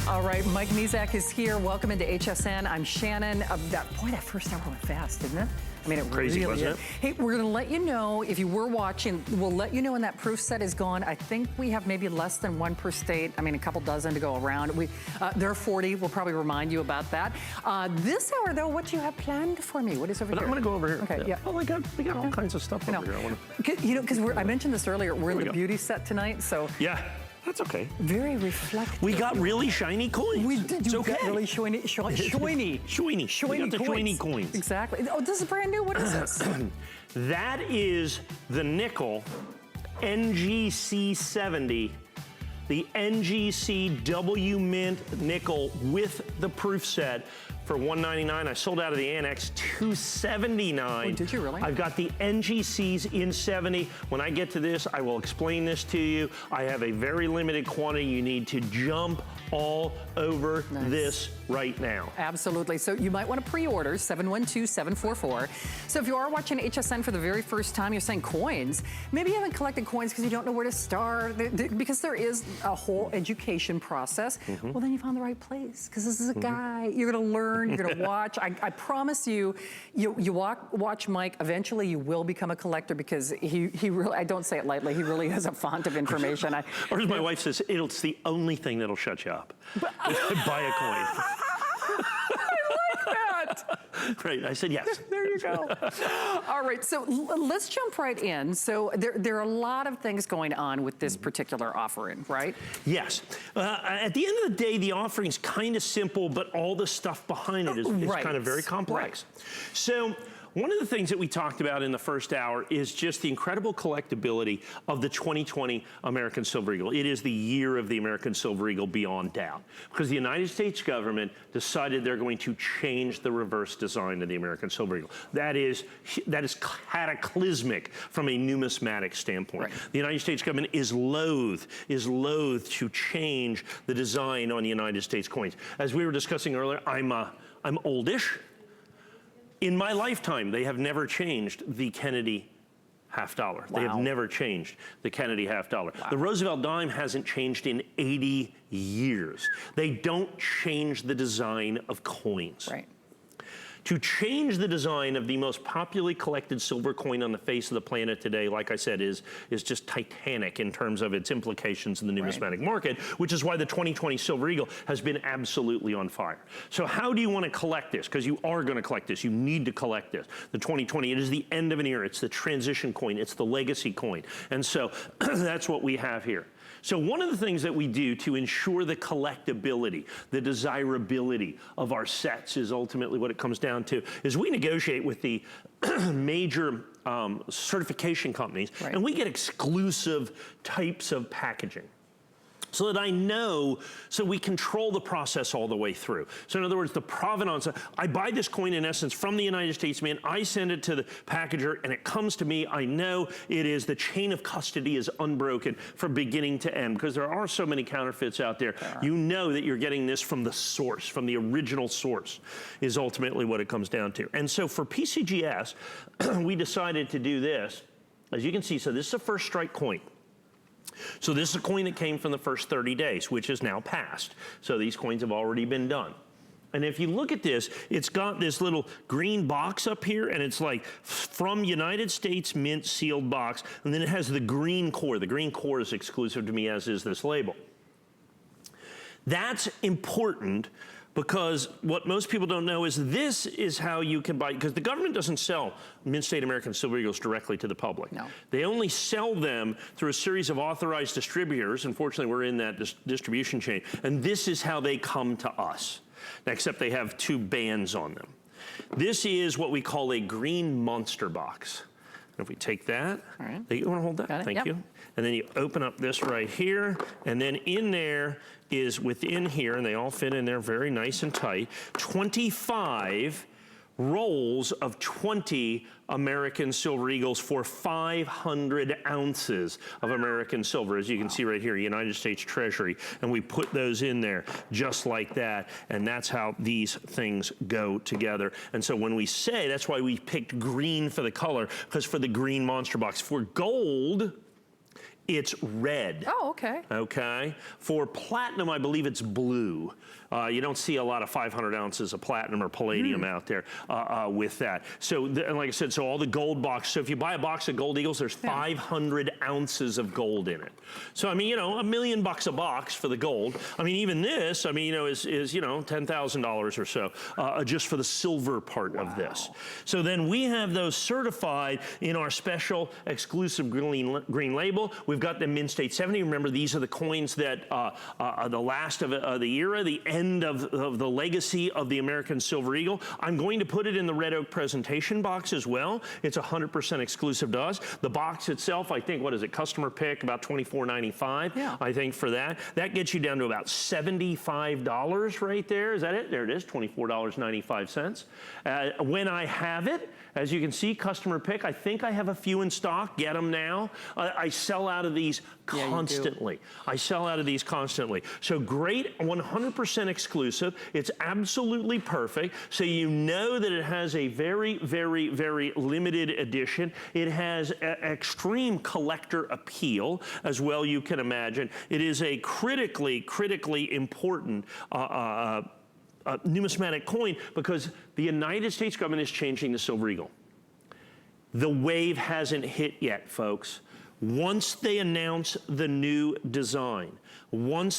All right, Mike Mizak is here. Welcome into HSN. I'm Shannon. Boy, that first hour went fast, didn't it? I mean, it crazy, really wasn't did. it? Hey, we're gonna let you know, if you were watching, we'll let you know when that proof set is gone. I think we have maybe less than one per state. I mean, a couple dozen to go around. There are 40. We'll probably remind you about that. This hour, though, what do you have planned for me? What is over here? I'm gonna go over here. Okay, yeah. Oh, we got all kinds of stuff over here. You know, because I mentioned this earlier, we're in the beauty set tonight, so. Yeah. That's okay. Very reflective. We got really shiny coins. We did. It's okay. Really shiny coins. Exactly. Oh, this is brand new. What is this? That is the nickel NGC 70, the NGC W Mint nickel with the proof set for $199. I sold out of the Annex, $279. Oh, did you really? I've got the NGCs in 70. When I get to this, I will explain this to you. I have a very limited quantity. You need to jump all over this right now. Absolutely. So you might want to pre-order 712-744. So if you are watching HSN for the very first time, you're saying coins. Maybe you haven't collected coins because you don't know where to start, because there is a whole education process. Well, then you found the right place, because this is a guy. You're going to learn, you're going to watch. I promise you, you watch Mike, eventually you will become a collector, because he really, I don't say it lightly, he really is a font of information. Or as my wife says, it's the only thing that'll shut you up. Buy a coin. Right, I said yes. There you go. All right, so let's jump right in. So there are a lot of things going on with this particular offering, right? Yes. At the end of the day, the offering's kind of simple, but all the stuff behind it is kind of very complex. Right. So one of the things that we talked about in the first hour is just the incredible collectability of the 2020 American Silver Eagle. It is the year of the American Silver Eagle beyond doubt, because the United States government decided they're going to change the reverse design of the American Silver Eagle. That is cataclysmic from a numismatic standpoint. Right. The United States government is loath to change the design on the United States coins. As we were discussing earlier, I'm oldish. In my lifetime, they have never changed the Kennedy half dollar. Wow. They have never changed the Kennedy half dollar. Wow. The Roosevelt dime hasn't changed in 80 years. They don't change the design of coins. Right. To change the design of the most popularly collected silver coin on the face of the planet today, like I said, is just titanic in terms of its implications in the numismatic market, which is why the 2020 Silver Eagle has been absolutely on fire. So how do you want to collect this? Because you are going to collect this. You need to collect this. The 2020, it is the end of an era. It's the transition coin. It's the legacy coin. And so that's what we have here. So one of the things that we do to ensure the collectability, the desirability of our sets is ultimately what it comes down to, is we negotiate with the major certification companies, and we get exclusive types of packaging. So that I know, so we control the process all the way through. So in other words, the provenance, I buy this coin in essence from the United States Mint, I send it to the packager and it comes to me, I know it is, the chain of custody is unbroken from beginning to end, because there are so many counterfeits out there. You know that you're getting this from the source, from the original source, is ultimately what it comes down to. And so for PCGS, we decided to do this. As you can see, so this is a first strike coin. So this is a coin that came from the first 30 days, which is now passed. So these coins have already been done. And if you look at this, it's got this little green box up here, and it's like from United States Mint sealed box, and then it has the green core. The green core is exclusive to me, as is this label. That's important, because what most people don't know is this is how you can buy, because the government doesn't sell Mint State American Silver Eagles directly to the public. No. They only sell them through a series of authorized distributors. Unfortunately, we're in that distribution chain, and this is how they come to us. Now, except they have two bands on them. This is what we call a green monster box. And if we take that, you want to hold that? Thank you. And then you open up this right here, and then in there is within here, and they all fit in there very nice and tight, 25 rolls of 20 American Silver Eagles for 500 ounces of American silver. As you can see right here, United States Treasury, and we put those in there just like that, and that's how these things go together. And so when we say, that's why we picked green for the color, because for the green monster box. For gold, it's red. Oh, okay. Okay. For platinum, I believe it's blue. You don't see a lot of 500 ounces of platinum or palladium out there with that. So, and like I said, so all the gold box. So if you buy a box of Gold Eagles, there's 500 ounces of gold in it. So I mean, you know, $1 million a box for the gold. I mean, even this, I mean, you know, is you know, $10,000 or so just for the silver part of this. So then we have those certified in our special exclusive green label. We've got the Mint State 70. Remember, these are the coins that are the last of the era, the end of the legacy of the American Silver Eagle. I'm going to put it in the red oak presentation box as well. It's 100% exclusive to us. The box itself, I think, what is it, customer pick, about $24.95, I think, for that. That gets you down to about $75 right there. Is that it? There it is, $24.95. When I have it, as you can see, customer pick, I think I have a few in stock. Get them now. I sell out of these constantly. I sell out of these constantly. So great, 100% exclusive. It's absolutely perfect. So you know that it has a very, very, very limited edition. It has extreme collector appeal as well, you can imagine. It is a critically important numismatic coin because the United States government is changing the Silver Eagle. The wave hasn't hit yet, folks. Once they announce the new design, and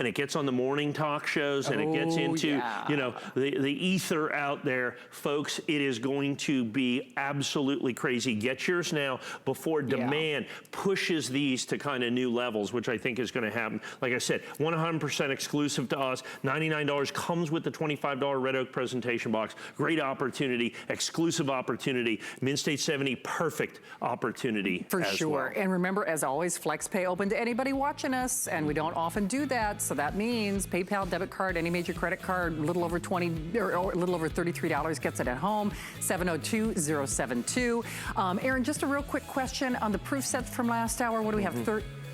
it gets on the morning talk shows and it gets into, you know, the ether out there, folks, it is going to be absolutely crazy. Get yours now before demand pushes these to kind of new levels, which I think is going to happen. Like I said, 100% exclusive to us. $99 comes with the $25 red oak presentation box. Great opportunity, exclusive opportunity. Mint State 70, perfect opportunity for sure. Well. And remember, as always, FlexPay open to anybody watching us, and we don't often do that. So that means PayPal, debit card, any major credit card, a little over $20 or a little over $33 gets it at home. 702-072. Aaron, just a real quick question on the proof sets from last hour. What do we have?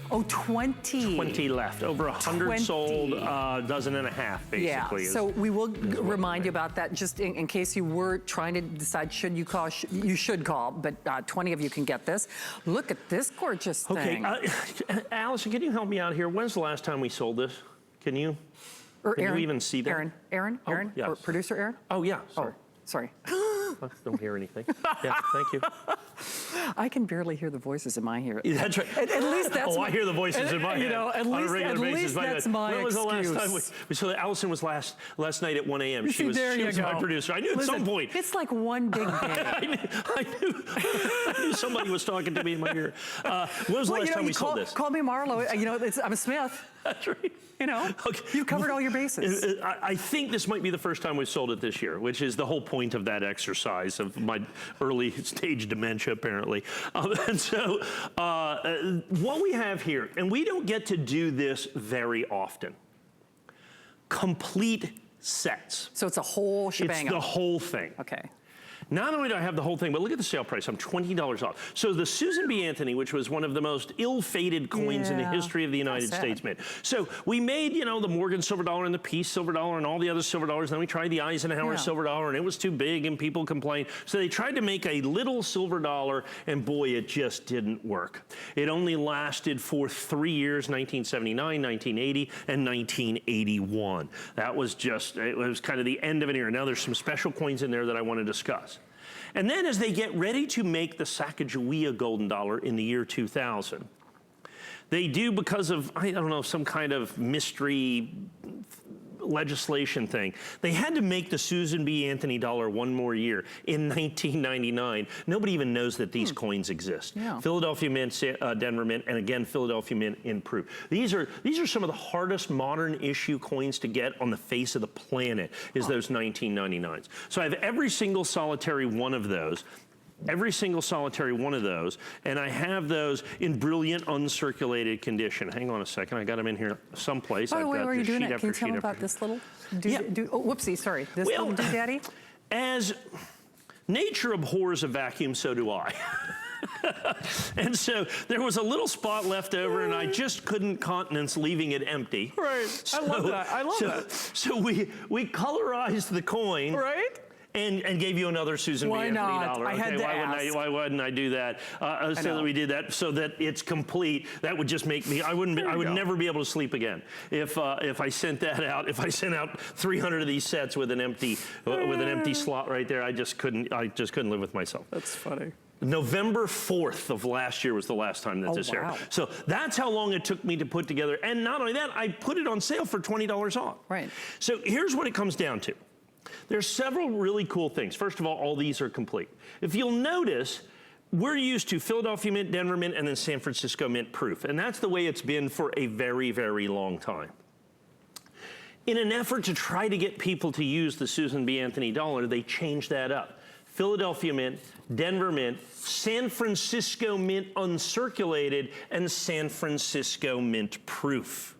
20. 20 left. Over 100 sold, dozen and a half, basically. Yeah, so we will remind you about that just in case you were trying to decide should you call, you should call, but 20 of you can get this. Look at this gorgeous thing. Okay, Allison, can you help me out here? When's the last time we sold this? Can you? Or can Aaron, you even see that? Aaron? Yes. Or producer Aaron? Oh, yeah, sorry. Oh, sorry. Don't hear anything. Yeah, thank you. I can barely hear the voices in my ear. That's right. At least that's I hear the voices in my head. You know, at least that's my excuse. When was the last time we saw that? Allison was last night at 1 a.m. She was my producer. I knew at some point. It's like one big day. I knew somebody was talking to me in my ear. When was the last time we sold this? Call me Marlo. You know, I'm a Smith. That's right. You know, you've covered all your bases. I think this might be the first time we've sold it this year, which is the whole point of that exercise of my early stage dementia, apparently. And so what we have here, and we don't get to do this very often, complete sets. So it's a whole shebang. It's the whole thing. Okay. Not only do I have the whole thing, but look at the sale price. I'm $20 off. So the Susan B. Anthony, which was one of the most ill-fated coins in the history of the United States, made. So we made, you know, the Morgan silver dollar and the Peace silver dollar and all the other silver dollars. Then we tried the Eisenhower silver dollar, and it was too big, and people complained. So they tried to make a little silver dollar, and boy, it just didn't work. It only lasted for 3 years, 1979, 1980, and 1981. That was just, it was kind of the end of an era. Now there's some special coins in there that I want to discuss. And then as they get ready to make the Sacagawea golden dollar in the year 2000, they do, because of, I don't know, some kind of mystery legislation thing, they had to make the Susan B. Anthony dollar one more year in 1999. Nobody even knows that these coins exist. Philadelphia Mint, Denver Mint, and again, Philadelphia Mint in proof. These are some of the hardest modern issue coins to get on the face of the planet, is those 1999s. So I have every single solitary one of those. Every single solitary one of those, and I have those in brilliant uncirculated condition. Hang on a second, I got them in here someplace. Wait, where are you doing it? Can you tell me about this little whoopsie, sorry. This little doodaddy? As nature abhors a vacuum, so do I. And so there was a little spot left over, and I just couldn't countenance leaving it empty. Right, I love that, I love that. So we colorized the coin. Right. and gave you another Susan B. Why Anthony not? dollar. I had to ask. Why wouldn't I do that? So that we did that, so that it's complete. That would just make me. I would never be able to sleep again if I sent that out. If I sent out 300 of these sets with an empty slot right there, I just couldn't live with myself. That's funny. November 4th of last year was the last time that this aired. So that's how long it took me to put together. And not only that, I put it on sale for $20 off. Right. So here's what it comes down to. There's several really cool things. First of all these are complete. If you'll notice, we're used to Philadelphia Mint, Denver Mint, and then San Francisco Mint proof. And that's the way it's been for a very, very long time. In an effort to try to get people to use the Susan B. Anthony dollar, they changed that up. Philadelphia Mint, Denver Mint, San Francisco Mint uncirculated, and San Francisco Mint proof.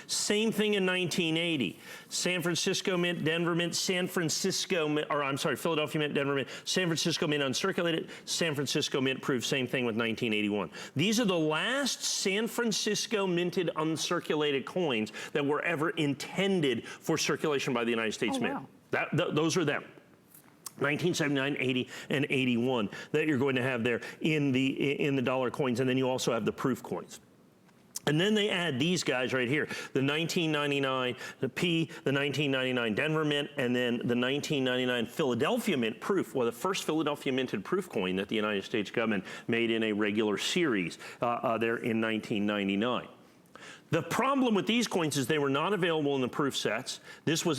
Same thing in 1980. San Francisco Mint, Denver Mint, Philadelphia Mint, Denver Mint, San Francisco Mint uncirculated, San Francisco Mint proof, same thing with 1981. These are the last San Francisco minted uncirculated coins that were ever intended for circulation by the United States Mint. Wow. Those are them. 1979, 80, and 81 that you're going to have there in the dollar coins, and then you also have the proof coins. And then they add these guys right here, the 1999, the 1999 Denver Mint, and then the 1999 Philadelphia Mint proof, well, the first Philadelphia minted proof coin that the United States government made in a regular series there in 1999. The problem with these coins is they were not available in the proof sets.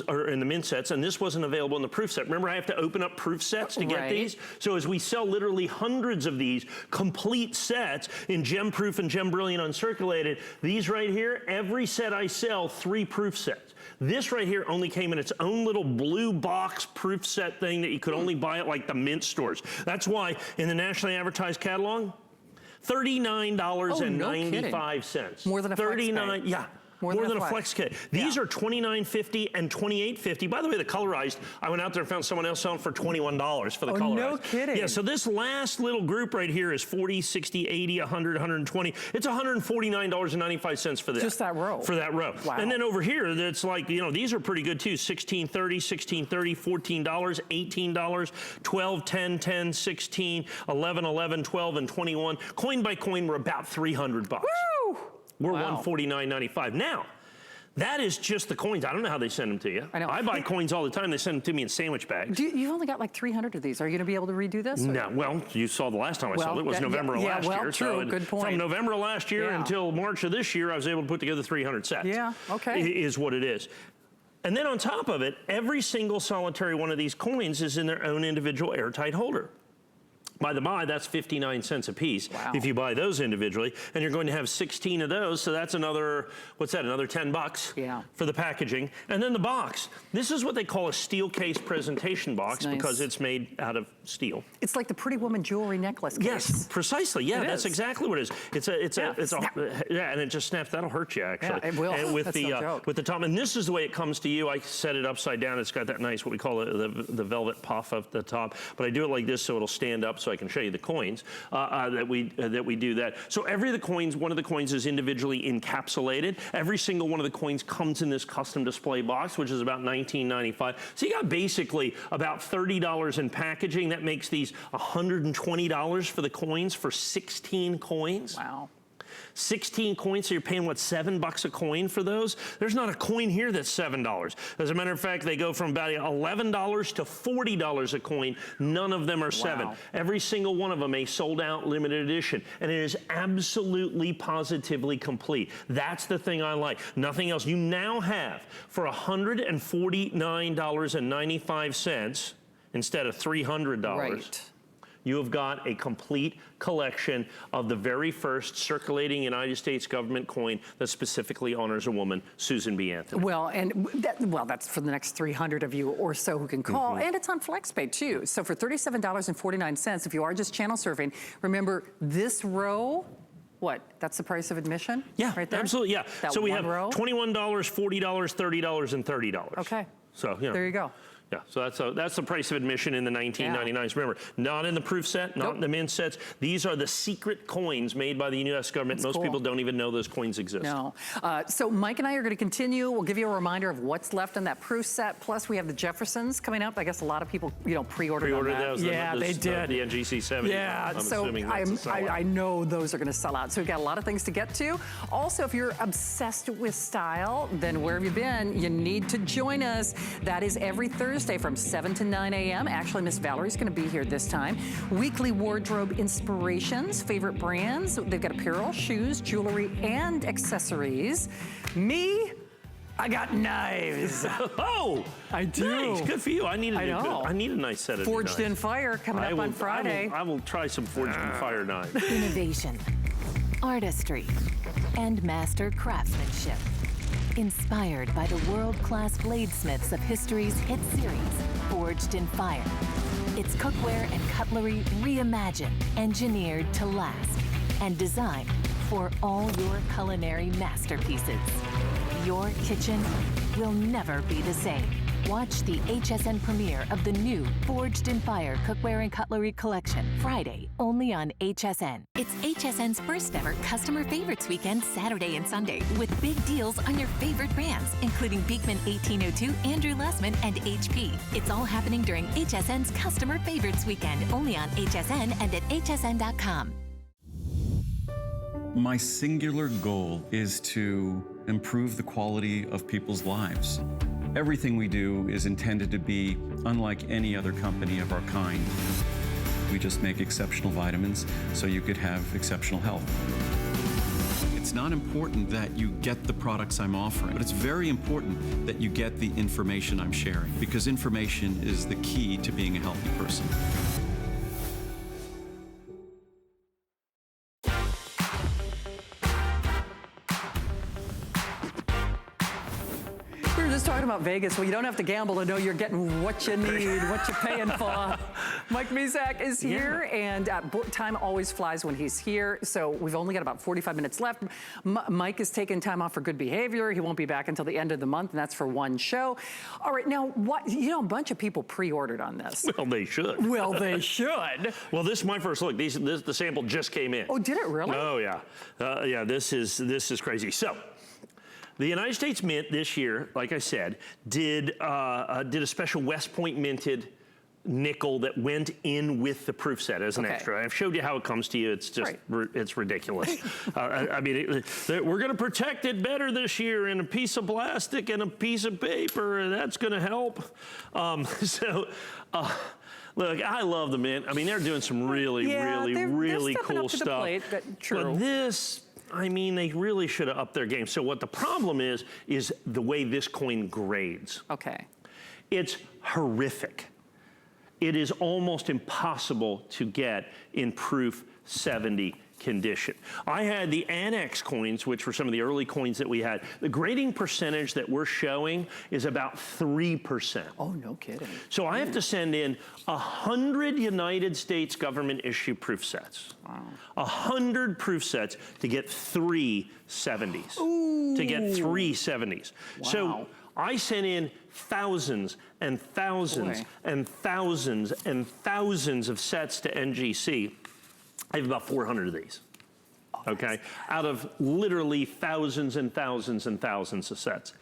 Or in the mint sets, and this wasn't available in the proof set. Remember, I have to open up proof sets to get these? So as we sell literally hundreds of these complete sets in gem proof and gem brilliant uncirculated, these right here, every set I sell, 3 proof sets. This right here only came in its own little blue box proof set thing that you could only buy at like the mint stores. That's why in the nationally advertised catalog, $39.95. More than a flex pay. Yeah. More than a flex kit. These are $29.50 and $28.50. By the way, the colorized, I went out there and found someone else selling for $21 for the colorized. No kidding. Yeah, so this last little group right here is 40, 60, 80, 100, 120. It's $149.95 for this. Just that row. For that row. Wow. And then over here, it's like, you know, these are pretty good too. $16.30, $16.30, $14, $18, $12, $10, $10, $16, $11, $11, $12, and $21. Coin by coin, we're about $300. Woo! We're $149.95. Now, that is just the coins. I don't know how they send them to you. I know. I buy coins all the time. They send them to me in sandwich bags. You've only got like 300 of these. Are you going to be able to redo this? No. Well, you saw the last time I sold it. It was November of last year. True. So Good point. From November of last year until March of this year, I was able to put together 300 sets. Yeah, okay. Is what it is. And then on top of it, every single solitary one of these coins is in their own individual airtight holder. By the by, that's 59 cents a piece if you buy those individually, and you're going to have 16 of those, so that's another, what's that, another 10 bucks for the packaging. And then the box. This is what they call a steel case presentation box because it's made out of steel. It's like the Pretty Woman jewelry necklace case. Yes, precisely. Yeah, that's exactly what it is. And it just snaps. That'll hurt you actually. Yeah, it will. And with that's the no joke. with the top, and this is the way it comes to you. I set it upside down. It's got that nice what we call the velvet puff of the top, but I do it like this so it'll stand up so I can show you the coins that we do that. So one of the coins is individually encapsulated. Every single one of the coins comes in this custom display box, which is about $19.95. So you got basically about $30 in packaging. That makes these $120 for the coins for 16 coins. Wow. 16 coins, so you're paying, what, $7 a coin for those? There's not a coin here that's $7. As a matter of fact, they go from about $11 to $40 a coin. None of them are $7. Every single one of them a sold-out limited edition, and it is absolutely, positively complete. That's the thing I like. Nothing else. You now have, for $149.95 instead of $300, you have got a complete collection of the very first circulating United States government coin that specifically honors a woman, Susan B. Anthony. Well, that's for the next 300 of you or so who can call, and it's on FlexPay too. So for $37.49, if you are just channel surfing, remember this row. What? That's the price of admission? Yeah, right there? Absolutely. Yeah. That so we have row? $21, $40, $30, and $30. Okay. So, you know, there you go. Yeah, so that's the price of admission in the 1999s. Remember, not in the proof set, not in the mint sets. These are the secret coins made by the U.S. government. That's Most people don't even know those coins exist. No. So Mike and I are going to continue. We'll give you a reminder of what's left in that proof set. Plus, we have the Jeffersons coming up. I guess a lot of people, pre-ordered on that. Those. Yeah, they did. The NGC 70. Yeah, I'm so assuming that's I know those are going to sell out. So we've got a lot of things to get to. Also, if you're obsessed with style, then where have you been? You need to join us. That is every Thursday from 7 to 9 a.m. Actually, Miss Valerie's going to be here this time. Weekly wardrobe inspirations, favorite brands. They've got apparel, shoes, jewelry, and accessories. Me, I got knives. Oh, I do. Nice. Good for you. I need a nice set of Forged in Fire coming up on Friday. I will try some Forged in Fire knives. Innovation, artistry, and master craftsmanship. Inspired by the world-class bladesmiths of history's hit series, Forged in Fire. It's cookware and cutlery reimagined, engineered to last, and designed for all your culinary masterpieces. Your kitchen will never be the same. Watch the HSN premiere of the new Forged in Fire Cookware and Cutlery Collection, Friday, only on HSN. It's HSN's first ever Customer Favorites Weekend, Saturday and Sunday, with big deals on your favorite brands, including Beekman 1802, Andrew Lessman, and HP. It's all happening during HSN's Customer Favorites Weekend, only on HSN and at hsn.com. My singular goal is to improve the quality of people's lives. Everything we do is intended to be unlike any other company of our kind. We just make exceptional vitamins so you could have exceptional health. It's not important that you get the products I'm offering, but it's very important that you get the information I'm sharing, because information is the key to being a healthy person. Talking about Vegas, well, you don't have to gamble to know you're getting what you need, what you're paying for. Mike Mezak is here, and time always flies when he's here, so we've only got about 45 minutes left. Mike is taking time off for good behavior. He won't be back until the end of the month, and that's for one show. All right, now, a bunch of people pre-ordered on this. Well, they should. Well, they should. Well, this is my first look. The sample just came in. Oh, did it really? Oh, yeah. Yeah, this is crazy. So, the United States Mint this year, like I said, did a special West Point minted nickel that went in with the proof set as an extra. I've showed you how it comes to you. It's just, it's ridiculous. I mean, we're going to protect it better this year in a piece of plastic and a piece of paper, and that's going to help. Look, I love the Mint. I mean, they're doing some really cool stuff. But this, I mean, they really should have upped their game. So what the problem is the way this coin grades. Okay. It's horrific. It is almost impossible to get in proof 70 condition. I had the annex coins, which were some of the early coins that we had. The grading percentage that we're showing is about 3%. Oh, no kidding. So I have to send in 100 United States government issue proof sets. Wow. 100 proof sets to get 3 70s. Ooh. To get 3 70s. Wow. So I sent in thousands and thousands and thousands and thousands of sets to NGC. I have about 400 of these, okay? Out of literally thousands and thousands and thousands of sets.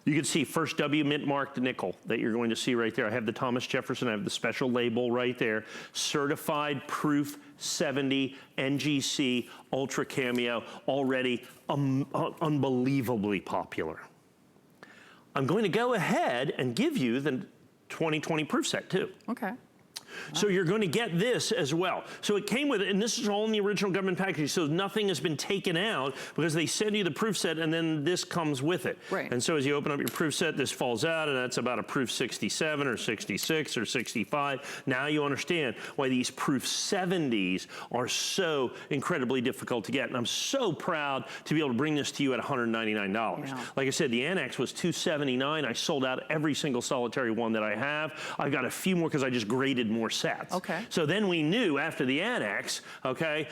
You can see first W mint marked nickel that you're going to see right there. I have the Thomas Jefferson, I have the special label right there. Certified proof 70 NGC Ultra Cameo, already unbelievably popular. I'm going to go ahead and give you the 2020 proof set too. Okay. So you're going to get this as well. So it came with it, and this is all in the original government packaging, so nothing has been taken out because they send you the proof set and then this comes with it. Right. And so as you open up your proof set, this falls out, and that's about a proof 67 or 66 or 65. Now you understand why these proof 70s are so incredibly difficult to get. And I'm so proud to be able to bring this to you at $199. Yeah. Like I said, the annex was $279. I sold out every single solitary one that I have. I've got a few more because I just graded more sets. Okay. So then we knew after the annex, okay,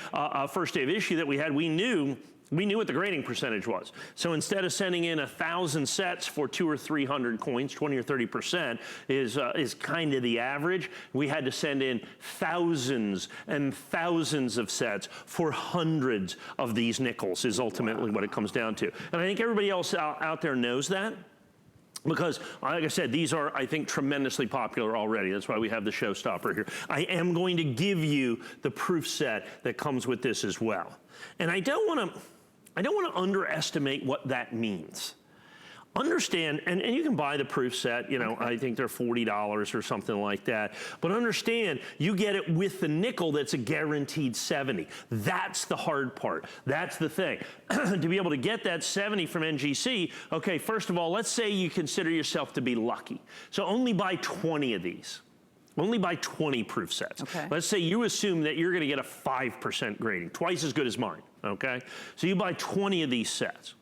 first day of issue that we had, we knew We knew what the grading percentage was. So instead of sending in 1,000 sets for 200 or 300 coins, 20 or 30% is kind of the average. We had to send in thousands and thousands of sets for hundreds of these nickels is ultimately what it comes down to. And I think everybody else out there knows that. Because, like I said, these are, I think, tremendously popular already. That's why we have the showstopper here. I am going to give you the proof set that comes with this as well. And I don't want to underestimate what that means. Understand, and you can buy the proof set, you know, I think they're $40 or something like that. But understand, you get it with the nickel that's a guaranteed 70. That's the hard part. That's the thing. To be able to get that 70 from NGC, okay, first of all, let's say you consider yourself to be lucky. So only buy 20 of these. Only buy 20 proof sets. Okay. Let's say you assume that you're going to get a 5% grading, twice as good as mine, okay? So you buy 20 of these sets.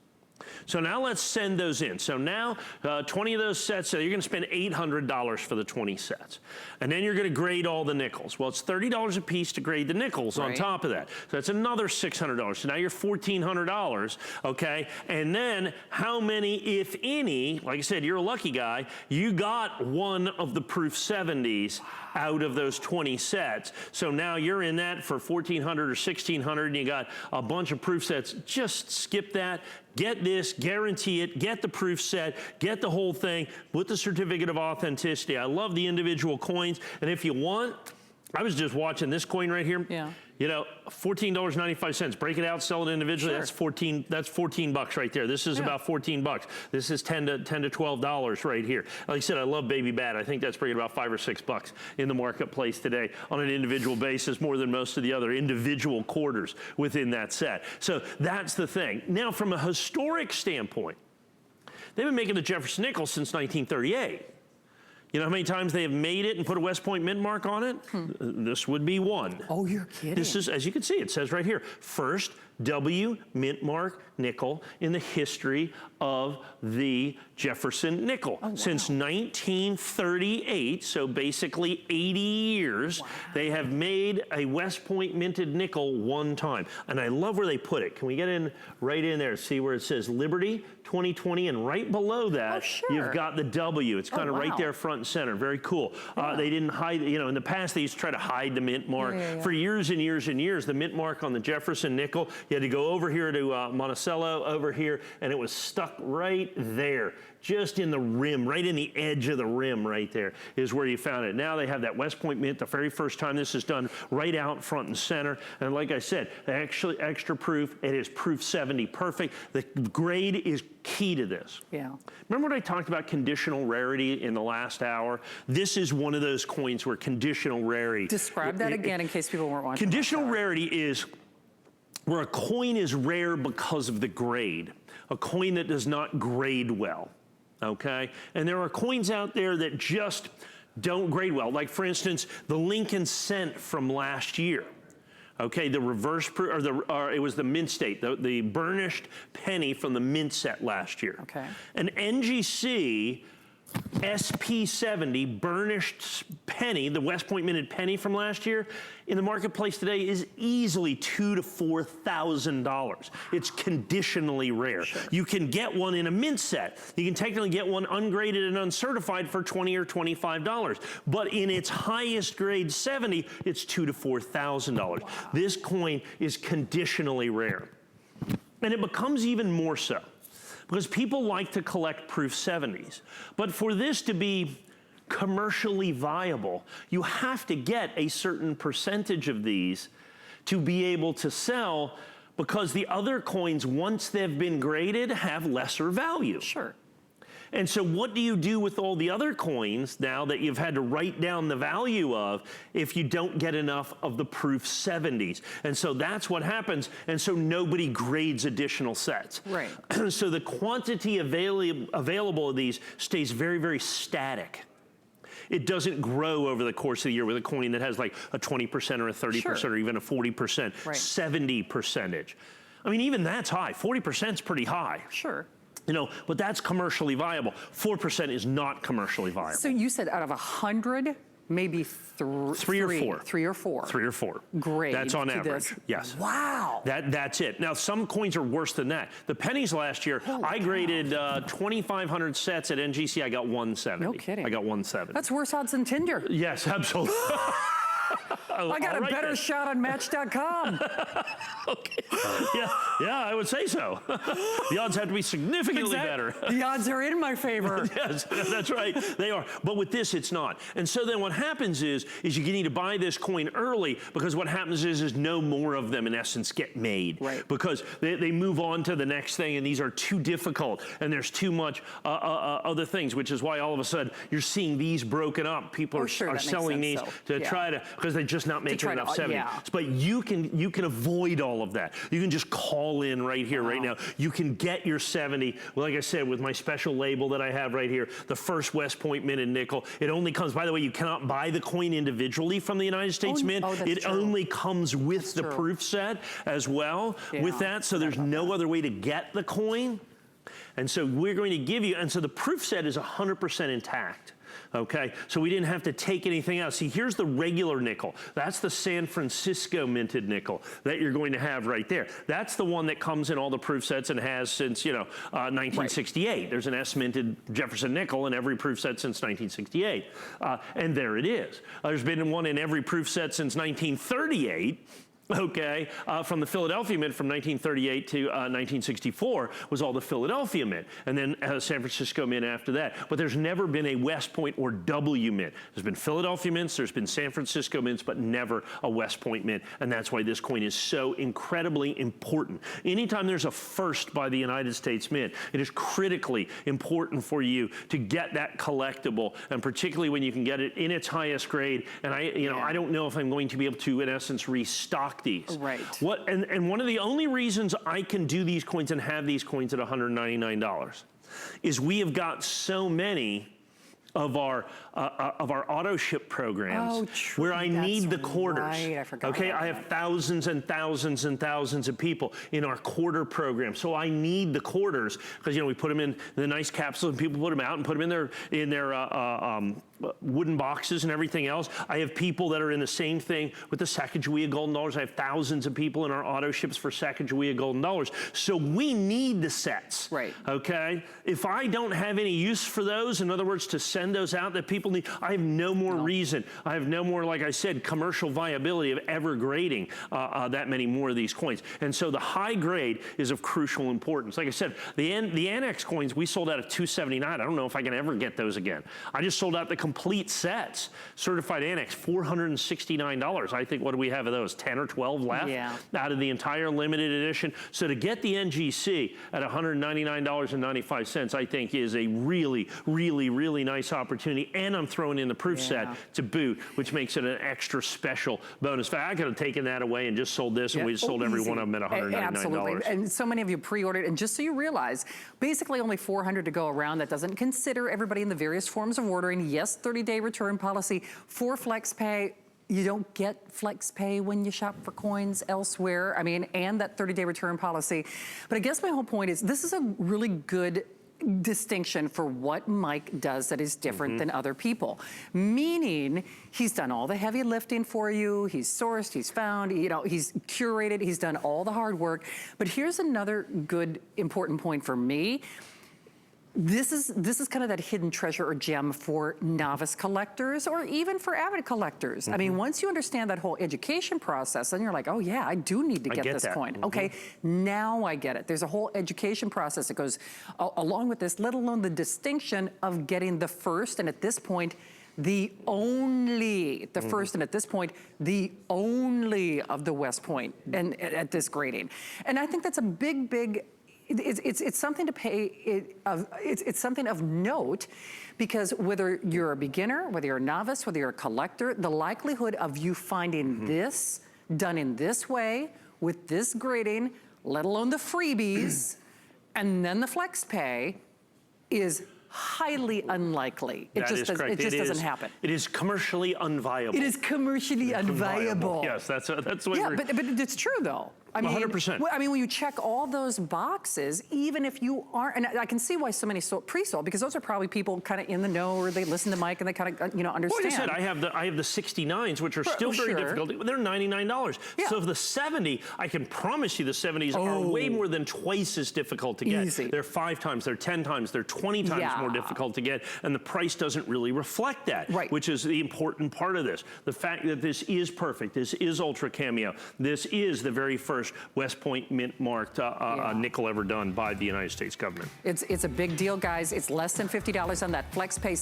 So now let's send those in. So now 20 of those sets, so you're going to spend $800 for the 20 sets. And then you're going to grade all the nickels. Well, it's $30 a piece to grade the nickels on top of that. So that's another $600. So now you're $1,400, okay? And then how many, if any, like I said, you're a lucky guy, you got one of the proof 70s out of those 20 sets. So now you're in that for $1,400 or $1,600 and you got a bunch of proof sets. Just skip that. Get this, guarantee it, get the proof set, get the whole thing with the certificate of authenticity. I love the individual coins. And if you want, I was just watching this coin right here. Yeah. You know, $14.95. Break it out, sell it individually. Sure. That's 14 bucks right there. This is about 14 bucks. This is 10 to $12 right here. Like I said, I love Baby Bat. I think that's bringing about 5 or 6 bucks in the marketplace today on an individual basis, more than most of the other individual quarters within that set. So that's the thing. Now, from a historic standpoint, they've been making the Jefferson nickel since 1938. You know how many times they have made it and put a West Point mint mark on it? This would be one. Oh, you're kidding. This is, as you can see, it says right here, first W mint mark nickel in the history of the Jefferson nickel. Oh, wow. Since 1938, so basically 80 years, they have made a West Point minted nickel one time. And I love where they put it. Can we get in right in there, see where it says Liberty 2020, and right below that, you've got the W. It's kind of right there front and center. Very cool. They didn't hide, you know, in the past they used to try to hide the mint mark. For years and years and years, the mint mark on the Jefferson nickel, you had to go over here to Monticello, over here, and it was stuck right there. Just in the rim, right in the edge of the rim right there is where you found it. Now they have that West Point mint, the very first time this is done, right out front and center. And like I said, actually extra proof, it is proof 70 perfect. The grade is key to this. Yeah. Remember when I talked about conditional rarity in the last hour? This is one of those coins where conditional rarity. Describe that again in case people weren't watching. Conditional rarity is where a coin is rare because of the grade. A coin that does not grade well. Okay, and there are coins out there that just don't grade well. Like for instance, the Lincoln cent from last year. Okay, the reverse, or it was the mint state, the burnished penny from the mint set last year. Okay. An NGC SP70 burnished penny, the West Point minted penny from last year, in the marketplace today is easily $2,000 to $4,000. It's conditionally rare. Sure. You can get one in a mint set. You can technically get one ungraded and uncertified for $20 or $25. But in its highest grade 70, it's $2,000 to $4,000. Wow. This coin is conditionally rare. And it becomes even more so, because people like to collect proof 70s. But for this to be commercially viable, you have to get a certain percentage of these to be able to sell, because the other coins, once they've been graded, have lesser value. Sure. And so what do you do with all the other coins now that you've had to write down the value of if you don't get enough of the proof 70s? And so that's what happens. And so nobody grades additional sets. Right. So the quantity available of these stays very, very static. It doesn't grow over the course of the year with a coin that has like a 20% or a 30% or even a 40%, 70%. I mean, even that's high. 40% is pretty high. Sure. You know, but that's commercially viable. 4% is not commercially viable. So you said out of 100 maybe three or four. Three or four. Great. That's on average. Yes. Wow. That's it. Now, some coins are worse than that. The pennies last year, I graded 2,500 sets at NGC. I got 170. No kidding. I got 170. That's worse odds than Tinder. Yes, absolutely. I got a better shot on Match.com. Okay. Yeah, I would say so. The odds have to be significantly better. The odds are in my favor. Yes, that's right. They are. But with this, it's not. And so then what happens is you need to buy this coin early, because what happens is no more of them, in essence, get made. Right. Because they move on to the next thing, and these are too difficult, and there's too much other things, which is why all of a sudden you're seeing these broken up. People are selling these to try to, because they're just not making enough 70s. But you can avoid all of that. You can just call in right here, right now. You can get your 70, like I said, with my special label that I have right here, the first West Point Mint in nickel. It only comes, by the way, you cannot buy the coin individually from the United States Mint. It only comes with the proof set as well with that, so there's no other way to get the coin. And so we're going to give you, and so the proof set is 100% intact. Okay, so we didn't have to take anything out. See, here's the regular nickel. That's the San Francisco minted nickel that you're going to have right there. That's the one that comes in all the proof sets and has since, 1968. There's an S minted Jefferson nickel in every proof set since 1968. And there it is. There's been one in every proof set since 1938. Okay, from the Philadelphia Mint from 1938 to 1964 was all the Philadelphia Mint, and then San Francisco Mint after that. But there's never been a West Point or W Mint. There's been Philadelphia Mints, there's been San Francisco Mints, but never a West Point Mint, and that's why this coin is so incredibly important. Anytime there's a first by the United States Mint, it is critically important for you to get that collectible, and particularly when you can get it in its highest grade. And I don't know if I'm going to be able to, in essence, restock these. Right. And one of the only reasons I can do these coins and have these coins at $199 is we have got so many of our auto ship programs where I need the quarters. Right, I forgot. Okay, I have thousands and thousands and thousands of people in our quarter program, so I need the quarters because we put them in the nice capsules and people put them out and put them in their wooden boxes and everything else. I have people that are in the same thing with the Sacagawea Golden Dollars. I have thousands of people in our auto ships for Sacagawea Golden Dollars. So we need the sets. Right. Okay. If I don't have any use for those, in other words, to send those out that people need, I have no more reason. I have no more, like I said, commercial viability of ever grading that many more of these coins. And so the high grade is of crucial importance. Like I said, the Annex coins we sold out at $279. I don't know if I can ever get those again. I just sold out the complete sets, certified Annex, $469. I think, what do we have of those? 10 or 12 left out of the entire limited edition. So to get the NGC at $199.95, I think is a really, really, really nice opportunity. And I'm throwing in the proof set to boot, which makes it an extra special bonus. In fact, I could have taken that away and just sold this, and we just sold every one of them at $199. Absolutely. And so many of you pre-ordered, and just so you realize, basically only 400 to go around. That doesn't consider everybody in the various forms of ordering. Yes, 30-day return policy for FlexPay. You don't get FlexPay when you shop for coins elsewhere. I mean, and that 30-day return policy. But I guess my whole point is this is a really good distinction for what Mike does that is different than other people. Meaning, he's done all the heavy lifting for you, he's sourced, he's found, he's curated, he's done all the hard work. But here's another good, important point for me. This is kind of that hidden treasure or gem for novice collectors or even for avid collectors. I mean, once you understand that whole education process, then you're like, oh yeah, I do need to get this coin. Okay, now I get it. There's a whole education process that goes along with this, let alone the distinction of getting the first, and at this point, the only, the first, and at this point, the only of the West Point and at this grading. And I think that's a big, big, it's something to pay, it's something of note, because whether you're a beginner, whether you're a novice, whether you're a collector, the likelihood of you finding this done in this way, with this grading, let alone the freebies, and then the FlexPay is highly unlikely. It just doesn't happen. It is commercially unviable. It is commercially unviable. Yes, that's what but it's true though. I mean, 100%. I mean, when you check all those boxes, even if you aren't, and I can see why so many pre-sold, because those are probably people kind of in the know, or they listen to Mike and they kind of, understand. Well, like I said, I have the 69s, which are still very difficult. They're $99. Yeah. So the 70, I can promise you the 70s are way more than twice as difficult to get. Easy. They're 5 times, they're 10 times, they're 20 times more difficult to get, and the price doesn't really reflect that, which is the important part of this. The fact that this is perfect, this is ultra cameo, this is the very first West Point mint marked nickel ever done by the United States government. It's a big deal, guys. It's less than $50 on that FlexPay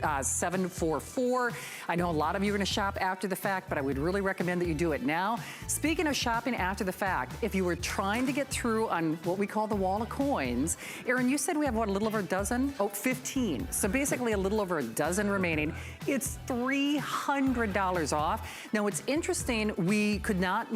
712-744. I know a lot of you are going to shop after the fact, but I would really recommend that you do it now. Speaking of shopping after the fact, if you were trying to get through on what we call the wall of coins, Aaron, you said we have, what, a little over a dozen? Oh, 15. So basically a little over a dozen remaining. It's $300 off. Now, it's interesting, we could not,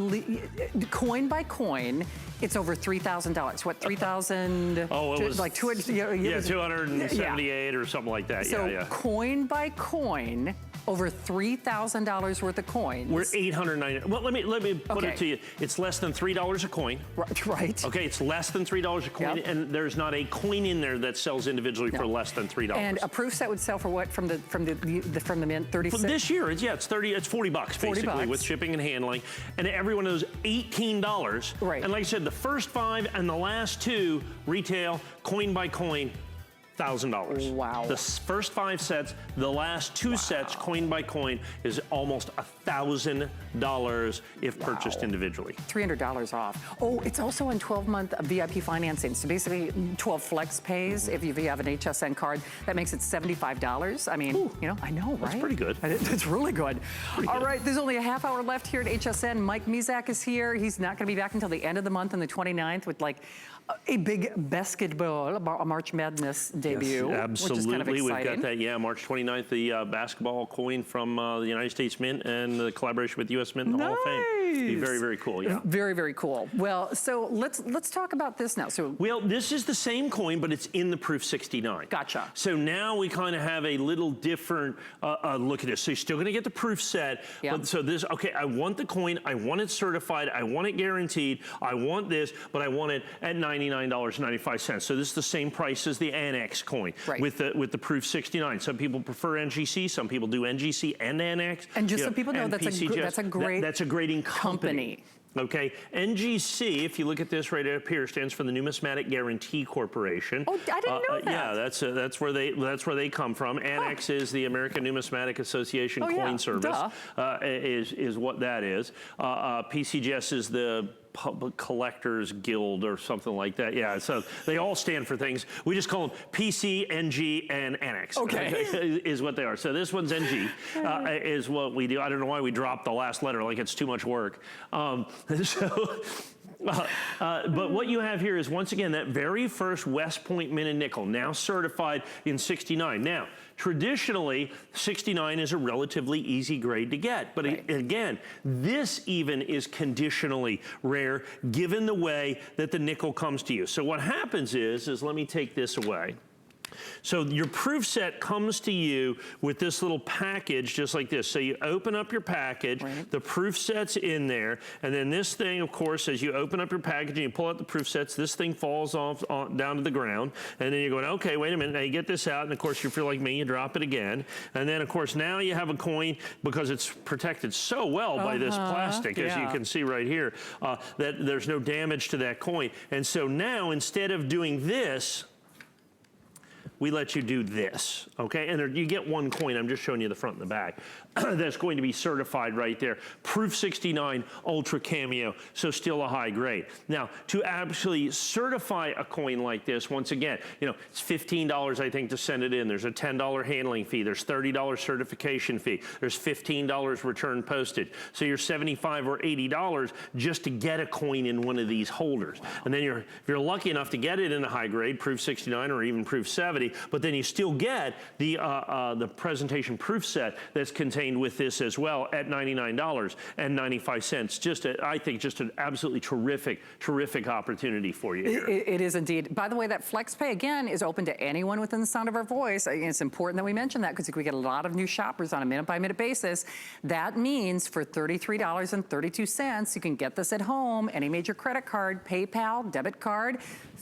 coin by coin, it's over $3,000. What, 3,000? Oh, it was like 200. Yeah, 278 or something like that. So coin by coin, over $3,000 worth of coins. We're $890. Well, let me put it to you. It's less than $3 a coin. Right. Okay, it's less than $3 a coin, and there's not a coin in there that sells individually for less than $3. And a proof set would sell for what from the mint? 36. This year, it's $40 basically with shipping and handling, and every one of those $18. Right. And like I said, the first 5 and the last 2 retail coin by coin. $1,000. Wow. The first 5 sets, the last 2 sets, coin by coin, is almost $1,000 if purchased individually. $300 off. Oh, it's on 12-month VIP financing. So basically 12 flex pays. If you have an HSN card, that makes it $75. I mean, I know, right? That's pretty good. It's really good. All right, there's only a half hour left here at HSN. Mike Mizak is here. He's not going to be back until the end of the month on the 29th with a big basketball, a March Madness debut. Yes, absolutely. Which is kind of exciting. We've got that, March 29th, the basketball coin from the United States Mint and the collaboration with U.S. Mint and the Hall of Fame. It'll be very, very cool, Very, very cool. Well, so let's talk about this now. Well, this is the same coin, but it's in the Proof 69. Gotcha. So now we kind of have a little different look at this. So you're still going to get the proof set. Yeah. But so this, okay, I want the coin, I want it certified, I want it guaranteed, I want this, but I want it at $99.95. So this is the same price as the Annex coin with the Proof 69. Some people prefer NGC, some people do NGC and Annex. And just so people know, that's a great company. Okay, NGC, if you look at this right up here, stands for the Numismatic Guarantee Corporation. Oh, I didn't know that. Yeah, that's where they come from. Annex is the American Numismatic Association Coin Service. Is what that is. PCGS is the Public Collectors Guild or something like that. Yeah, so they all stand for things. We just call them PC, NG, and Annex. Okay. Is what they are. So this one's NG, is what we do. I don't know why we dropped the last letter, like it's too much work. But what you have here is, once again, that very first West Point Mint and Nickel, now certified in 69. Now, traditionally, 69 is a relatively easy grade to get. But again, this even is conditionally rare, given the way that the nickel comes to you. So what happens is let me take this away. So your proof set comes to you with this little package just like this. So you open up your package, the proof set's in there, and then this thing, of course, as you open up your package and you pull out the proof sets, this thing falls off down to the ground, and then you're going, okay, wait a minute, now you get this out, and of course, if you're like me, you drop it again, and then, of course, now you have a coin, because it's protected so well by this plastic, as you can see right here, that there's no damage to that coin. And so now, instead of doing this, we let you do this, okay? And you get one coin, I'm just showing you the front and the back, that's going to be certified right there. Proof 69 Ultra Cameo, so still a high grade. Now, to actually certify a coin like this, once again, it's $15, I think, to send it in. There's a $10 handling fee. There's $30 certification fee. There's $15 return postage. So you're $75 or $80 just to get a coin in one of these holders. And then if you're lucky enough to get it in a high grade, Proof 69 or even Proof 70, Saturday, but then you still get the presentation proof set that's contained with this as well at $99.95. Just, I think, just an absolutely terrific opportunity for you here. It is indeed. By the way, that FlexPay, again, is open to anyone within the sound of our voice. It's important that we mention that because we get a lot of new shoppers on a minute-by-minute basis. That means for $33.32, you can get this at home, any major credit card, PayPal, debit card,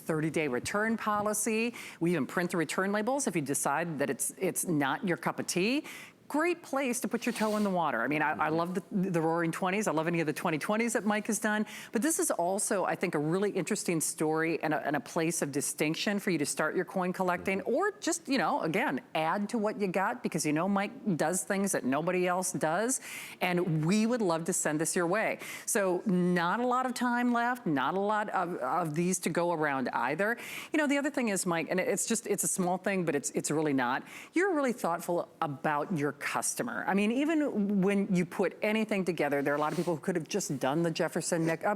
30-day return policy. We even print the return labels if you decide that it's not your cup of tea. Great place to put your toe in the water. I mean, I love the Roaring 20s. I love any of the 2020s that Mike has done. But this is also, I think, a really interesting story and a place of distinction for you to start your coin collecting, or just, you know, again, add to what you got, because you know Mike does things that nobody else does. And we would love to send this your way. So not a lot of time left, not a lot of these to go around either. You know, the other thing is, Mike, and it's a small thing, but it's really not. You're really thoughtful about your customer. I mean, even when you put anything together, there are a lot of people who could have just done the Jefferson neck. I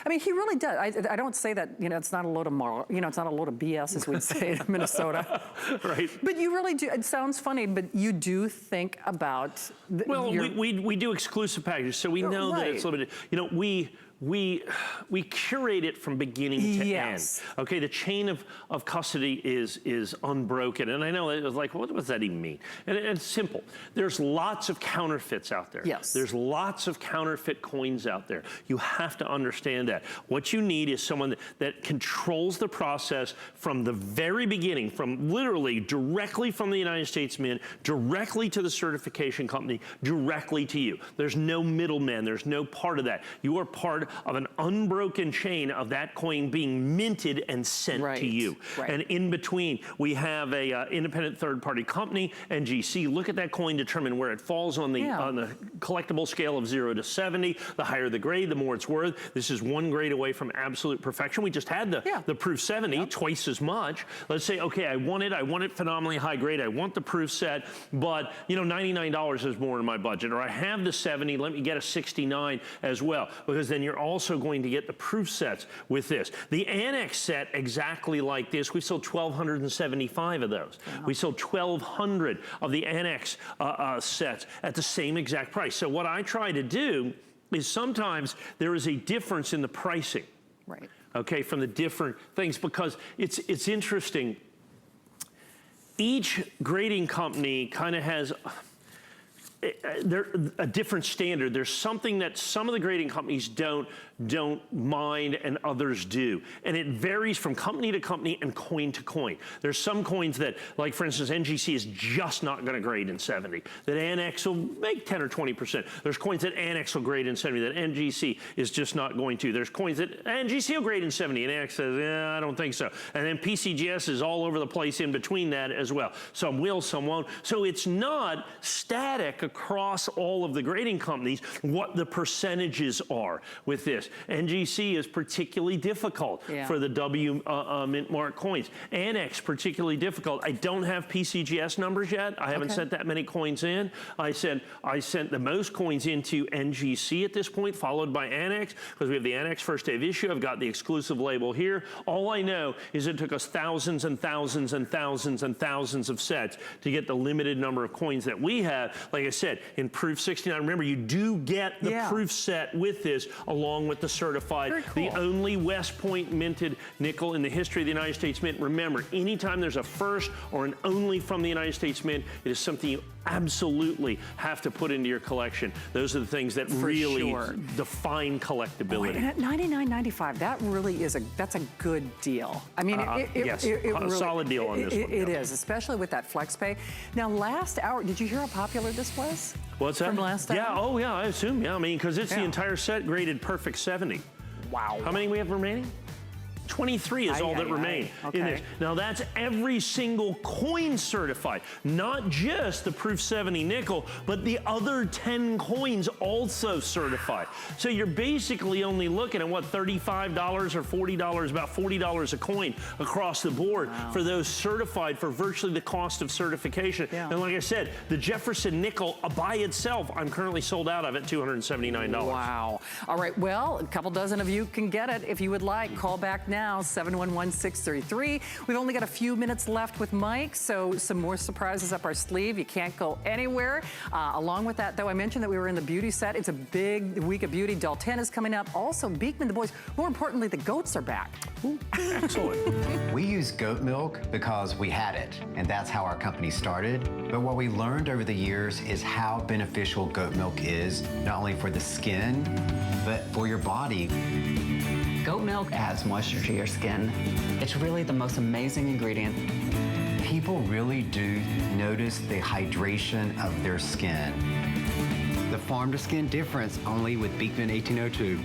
mean, he really does. I don't say that, you know, it's not a load of it's not a load of BS, as we'd say in Minnesota. Right. But you really do. It sounds funny, but you do think about we do exclusive packages, so we know that it's limited. You know, we curate it from beginning to end. Okay, the chain of custody is unbroken. And I know it was like, what does that even mean? And it's simple. There's lots of counterfeits out there. Yes. There's lots of counterfeit coins out there. You have to understand that. What you need is someone that controls the process from the very beginning, from literally directly from the United States Mint, directly to the certification company, directly to you. There's no middleman. There's no part of that. You are part of an unbroken chain of that coin being minted and sent to you. And in between, we have a independent third-party company, NGC. Look at that coin, determine where it falls on the collectible scale of 0 to 70. The higher the grade, the more it's worth. This is one grade away from absolute perfection. We just had the proof 70, twice as much. Let's say, okay, I want it phenomenally high grade. I want the proof set, but you know, $99 is more in my budget. Or I have the 70, let me get a 69 as well, because then you're also going to get the proof sets with this. The annex set, exactly like this, we sold 1,275 of those. We sold 1,200 of the annex sets at the same exact price. So what I try to do is sometimes there is a difference in the pricing. Okay, from the different things, because it's interesting. Each grading company kind of has a different standard. There's something that some of the grading companies don't mind and others do. And it varies from company to company and coin to coin. There's some coins that, like for instance, NGC is just not gonna grade in 70. That Annex will make 10 or 20%. There's coins that Annex will grade in 70 that NGC is just not going to. There's coins that NGC will grade in 70 and Annex says, I don't think so. And then PCGS is all over the place in between that as well. Some will, some won't. So it's not static across all of the grading companies what the percentages are with this. NGC is particularly difficult for the W mint mark coins. Annex, particularly difficult. I don't have PCGS numbers yet. I haven't sent that many coins in. I sent the most coins into NGC at this point, followed by Annex, because we have the Annex first day of issue. I've got the exclusive label here. All I know is it took us thousands and thousands and thousands and thousands of sets to get the limited number of coins that we have. Like I said, in proof 69, remember, you do get the proof set with this along with the certified. The only West Point minted nickel in the history of the United States Mint. Remember, anytime there's a first or an only from the United States Mint, it is something you absolutely have to put into your collection. Those are the things that really define collectability. And at $99.95, that really is that's a good deal. I mean, yes, it really, solid deal on this one. It is, especially with that FlexPay. Now, last hour, did you hear how popular this was? What's that? From last hour? Yeah, oh yeah, I assume, I mean, because it's the entire set graded perfect 70. Wow. How many we have remaining? 23 is all that remain in this. Now that's every single coin certified, not just the proof 70 nickel, but the other 10 coins also certified. So you're basically only looking at what, $35 or $40, about $40 a coin across the board for those certified for virtually the cost of certification. And like I said, the Jefferson nickel by itself, I'm currently sold out of at $279. Wow. All right, well, a couple dozen of you can get it if you would like. Call back now. now, 711-633. We've only got a few minutes left with Mike, so some more surprises up our sleeve. You can't go anywhere. Along with that, though, I mentioned that we were in the beauty set. It's a big week of beauty. Del 10 is coming up. Also, Beekman, the boys. More importantly, the goats are back. Ooh, excellent. We use goat milk because we had it, and that's how our company started. But what we learned over the years is how beneficial goat milk is, not only for the skin, but for your body. Goat milk adds moisture to your skin. It's really the most amazing ingredient. People really do notice the hydration of their skin. The farm to skin difference only with Beekman 1802.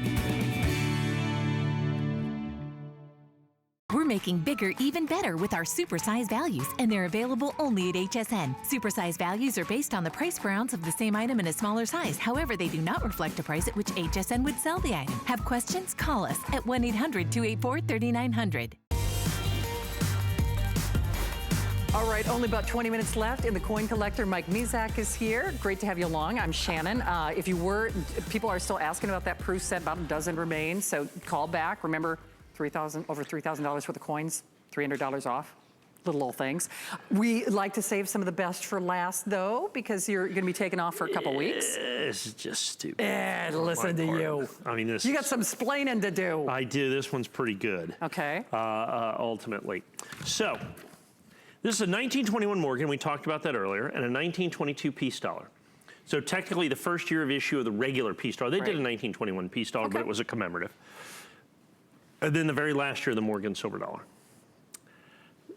We're making bigger even better with our supersize values, and they're available only at HSN. Supersize values are based on the price per ounce of the same item in a smaller size. However, they do not reflect the price at which HSN would sell the item. Have questions? Call us at 1-800-284-3900. All right, only about 20 minutes left in the coin collector. Mike Mizak is here. Great to have you along. I'm Shannon. People are still asking about that proof set. About a dozen remain, so call back. Remember, over $3,000 worth of coins, $300 off. Little old things. We like to save some of the best for last, though, because you're going to be taking off for a couple weeks. This is just stupid. And listen to you. I mean, you got some splaining to do. I do. This one's pretty good. Okay. Ultimately. So, this is a 1921 Morgan. We talked about that earlier, and a 1922 peace dollar. So technically, the first year of issue of the regular peace dollar. They did a 1921 peace dollar, but it was a commemorative. And then the very last year of the Morgan silver dollar.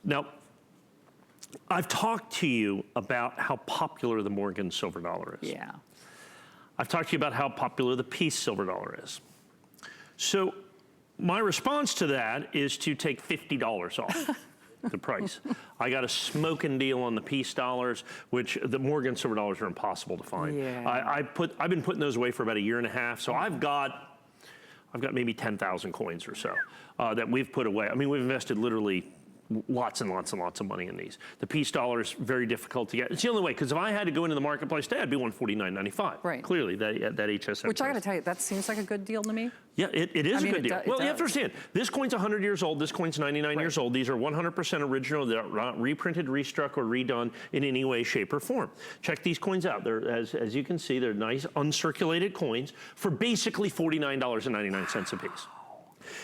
Now, I've talked to you about how popular the Morgan silver dollar is. Yeah. I've talked to you about how popular the peace silver dollar is. So my response to that is to take $50 off the price. I got a smoking deal on the peace dollars, which the Morgan silver dollars are impossible to find. Yeah. I've been putting those away for about a year and a half, so I've got maybe 10,000 coins or so that we've put away. I mean, we've invested literally lots and lots and lots of money in these. The peace dollar is very difficult to get. It's the only way, because if I had to go into the marketplace today, I'd be $149.95. Right. Clearly, that HSN. Which I got to tell you, that seems like a good deal to me. Yeah, it is a good deal. Well, you have to does. understand, this coin's 100 years old, this coin's 99 years old. These are 100% original. They're not reprinted, restruck, or redone in any way, shape, or form. Check these coins out. They're, as you can see, they're nice uncirculated coins for basically $49.99 a piece.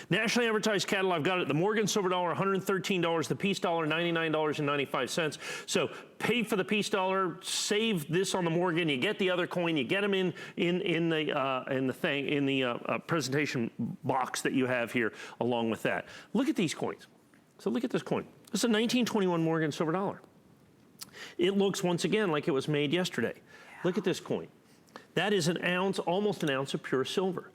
Nationally advertised catalog, got it. The Morgan silver dollar, $113. The peace dollar, $99.95. So pay for the peace dollar, save this on the Morgan. You get the other coin. You get them in the presentation box that you have here along with that. Look at these coins. So look at this coin. This is a 1921 Morgan silver dollar. It looks once again like it was made yesterday. Look at this coin. That is an ounce, almost an ounce of pure silver.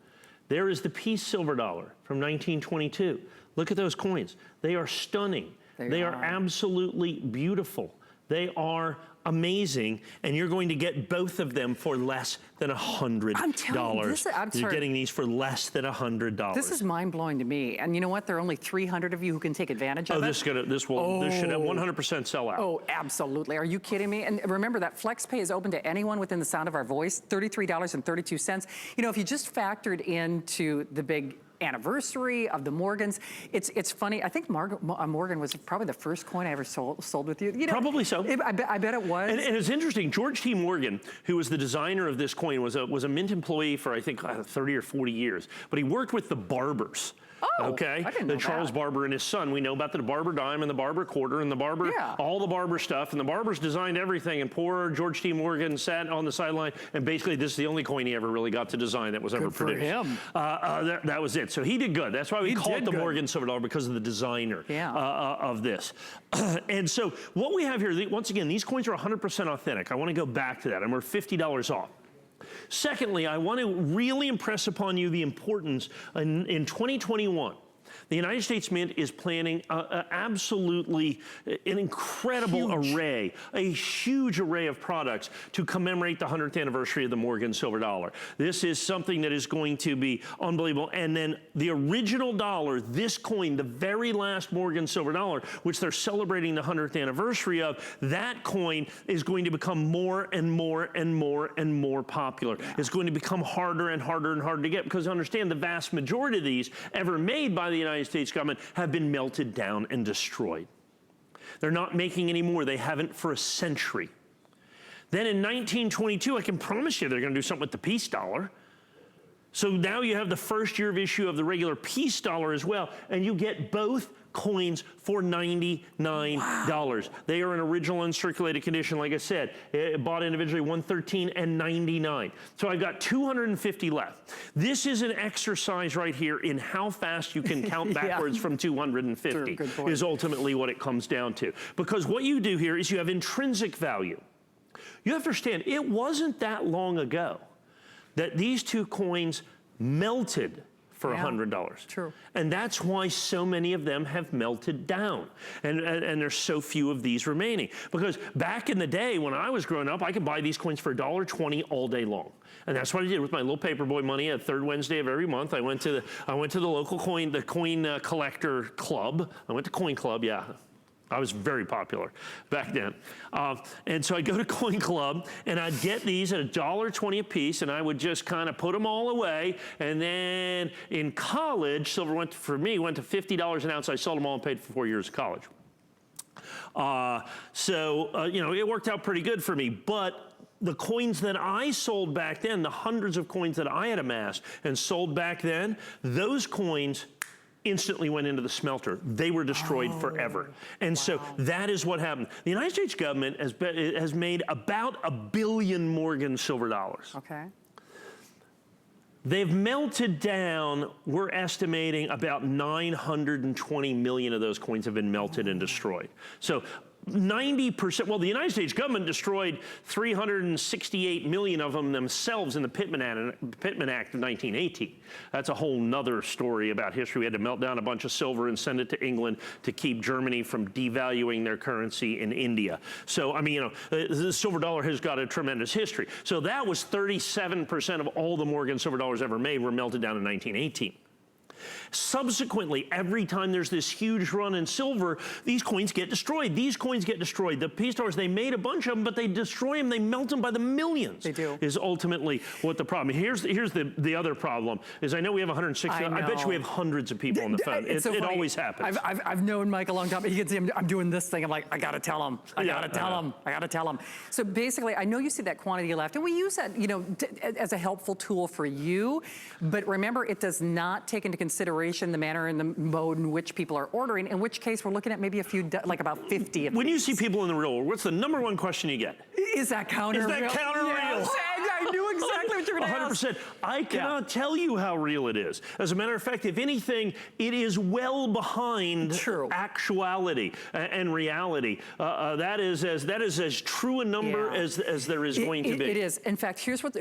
There is the peace silver dollar from 1922. Look at those coins. They are stunning. They are absolutely beautiful. They are amazing, and you're going to get both of them for less than $100. I'm telling you, You're getting these for less than $100. This is mind-blowing to me. And you know what? There are only 300 of you who can take advantage of it. This should have 100% sell out. Oh, absolutely. Are you kidding me? And remember that FlexPay is open to anyone within the sound of our voice, $33.32. You know, if you just factored into the big anniversary of the Morgans. It's funny. I think Morgan was probably the first coin I ever sold with you. You know, probably so. I bet it was. And it's interesting. George T. Morgan, who was the designer of this coin, was a Mint employee for I think 30 or 40 years. But he worked with the Barbers. Oh, okay. I didn't know Charles that. Barber and his son. We know about the Barber dime and the Barber quarter and the Barber, all the Barber stuff. And the Barbers designed everything. And poor George T. Morgan sat on the sideline. And basically, this is the only coin he ever really got to design that was ever produced. For him. That was it. So he did good. That's why we call it the Morgan silver dollar, because of the designer of this. And so what we have here, once again, these coins are 100% authentic. I want to go back to that. And we're $50 off. Secondly, I want to really impress upon you the importance in 2021. The United States Mint is planning absolutely an incredible array, a huge array of products to commemorate the 100th anniversary of the Morgan silver dollar. This is something that is going to be unbelievable. And then the original dollar, this coin, the very last Morgan silver dollar, which they're celebrating the 100th anniversary of, that coin is going to become more and more and more and more popular. It's going to become harder and harder and harder to get, because understand the vast majority of these ever made by the United States government have been melted down and destroyed. They're not making any more. They haven't for a century. Then in 1922, I can promise you they're going to do something with the peace dollar. So now you have the first year of issue of the regular peace dollar as well, and you get both coins for $99. Wow. They are in original uncirculated condition, like I said. Bought individually, $113 and $99. So I've got 250 left. This is an exercise right here in how fast you can count backwards from 250 sure, is ultimately what it comes down to. Because what you do here is you have intrinsic value. You have to understand, it wasn't that long ago that these two coins melted for $100. True. And that's why so many of them have melted down. And there's so few of these remaining. Because back in the day when I was growing up, I could buy these coins for $1.20 all day long. And that's what I did with my little paperboy money. At third Wednesday of every month, I went to the local coin collector club. I went to Coin Club, yeah. I was very popular back then. And so I'd go to Coin Club and I'd get these at $1.20 a piece, and I would just kind of put them all away. And then in college, silver went to $50 an ounce. I sold them all and paid for 4 years of college. You know, it worked out pretty good for me. But the coins that I sold back then, the hundreds of coins that I had amassed and sold back then, those coins instantly went into the smelter. They were destroyed forever. And so that is what happened. The United States government has made about 1 billion Morgan silver dollars. Okay. They've melted down, we're estimating about 920 million of those coins have been melted and destroyed. So 90%, well, the United States government destroyed 368 million of them themselves in the Pittman Act of 1918. That's a whole nother story about history. We had to melt down a bunch of silver and send it to England to keep Germany from devaluing their currency in India. So, I mean, you know, the silver dollar has got a tremendous history. So that was 37% of all the Morgan silver dollars ever made were melted down in 1918. Subsequently, every time there's this huge run in silver, these coins get destroyed. These coins get destroyed. The peace dollars, they made a bunch of them, but they destroy them. They melt them by the millions. They do. Is ultimately what the problem. Here's the other problem. Is I know we have 160. I bet you we have hundreds of people on the phone. It always happens. I've known Mike a long time. You can see I'm doing this thing. I'm like, I gotta tell him. I gotta tell him. So basically, I know you see that quantity left, and we use that, you know, as a helpful tool for you. But remember, it does not take into consideration the manner and the mode in which people are ordering, in which case we're looking at maybe like about 50 of When these. you see people in the real world, what's the #1 question you get? Is that counter real? Is that counter real? Yes, I knew exactly what you were going to ask. 100%. I cannot tell you how real it is. As a matter of fact, if anything, it is well behind actuality and reality. That is as true a number as there is going to be. It is. In fact, here's what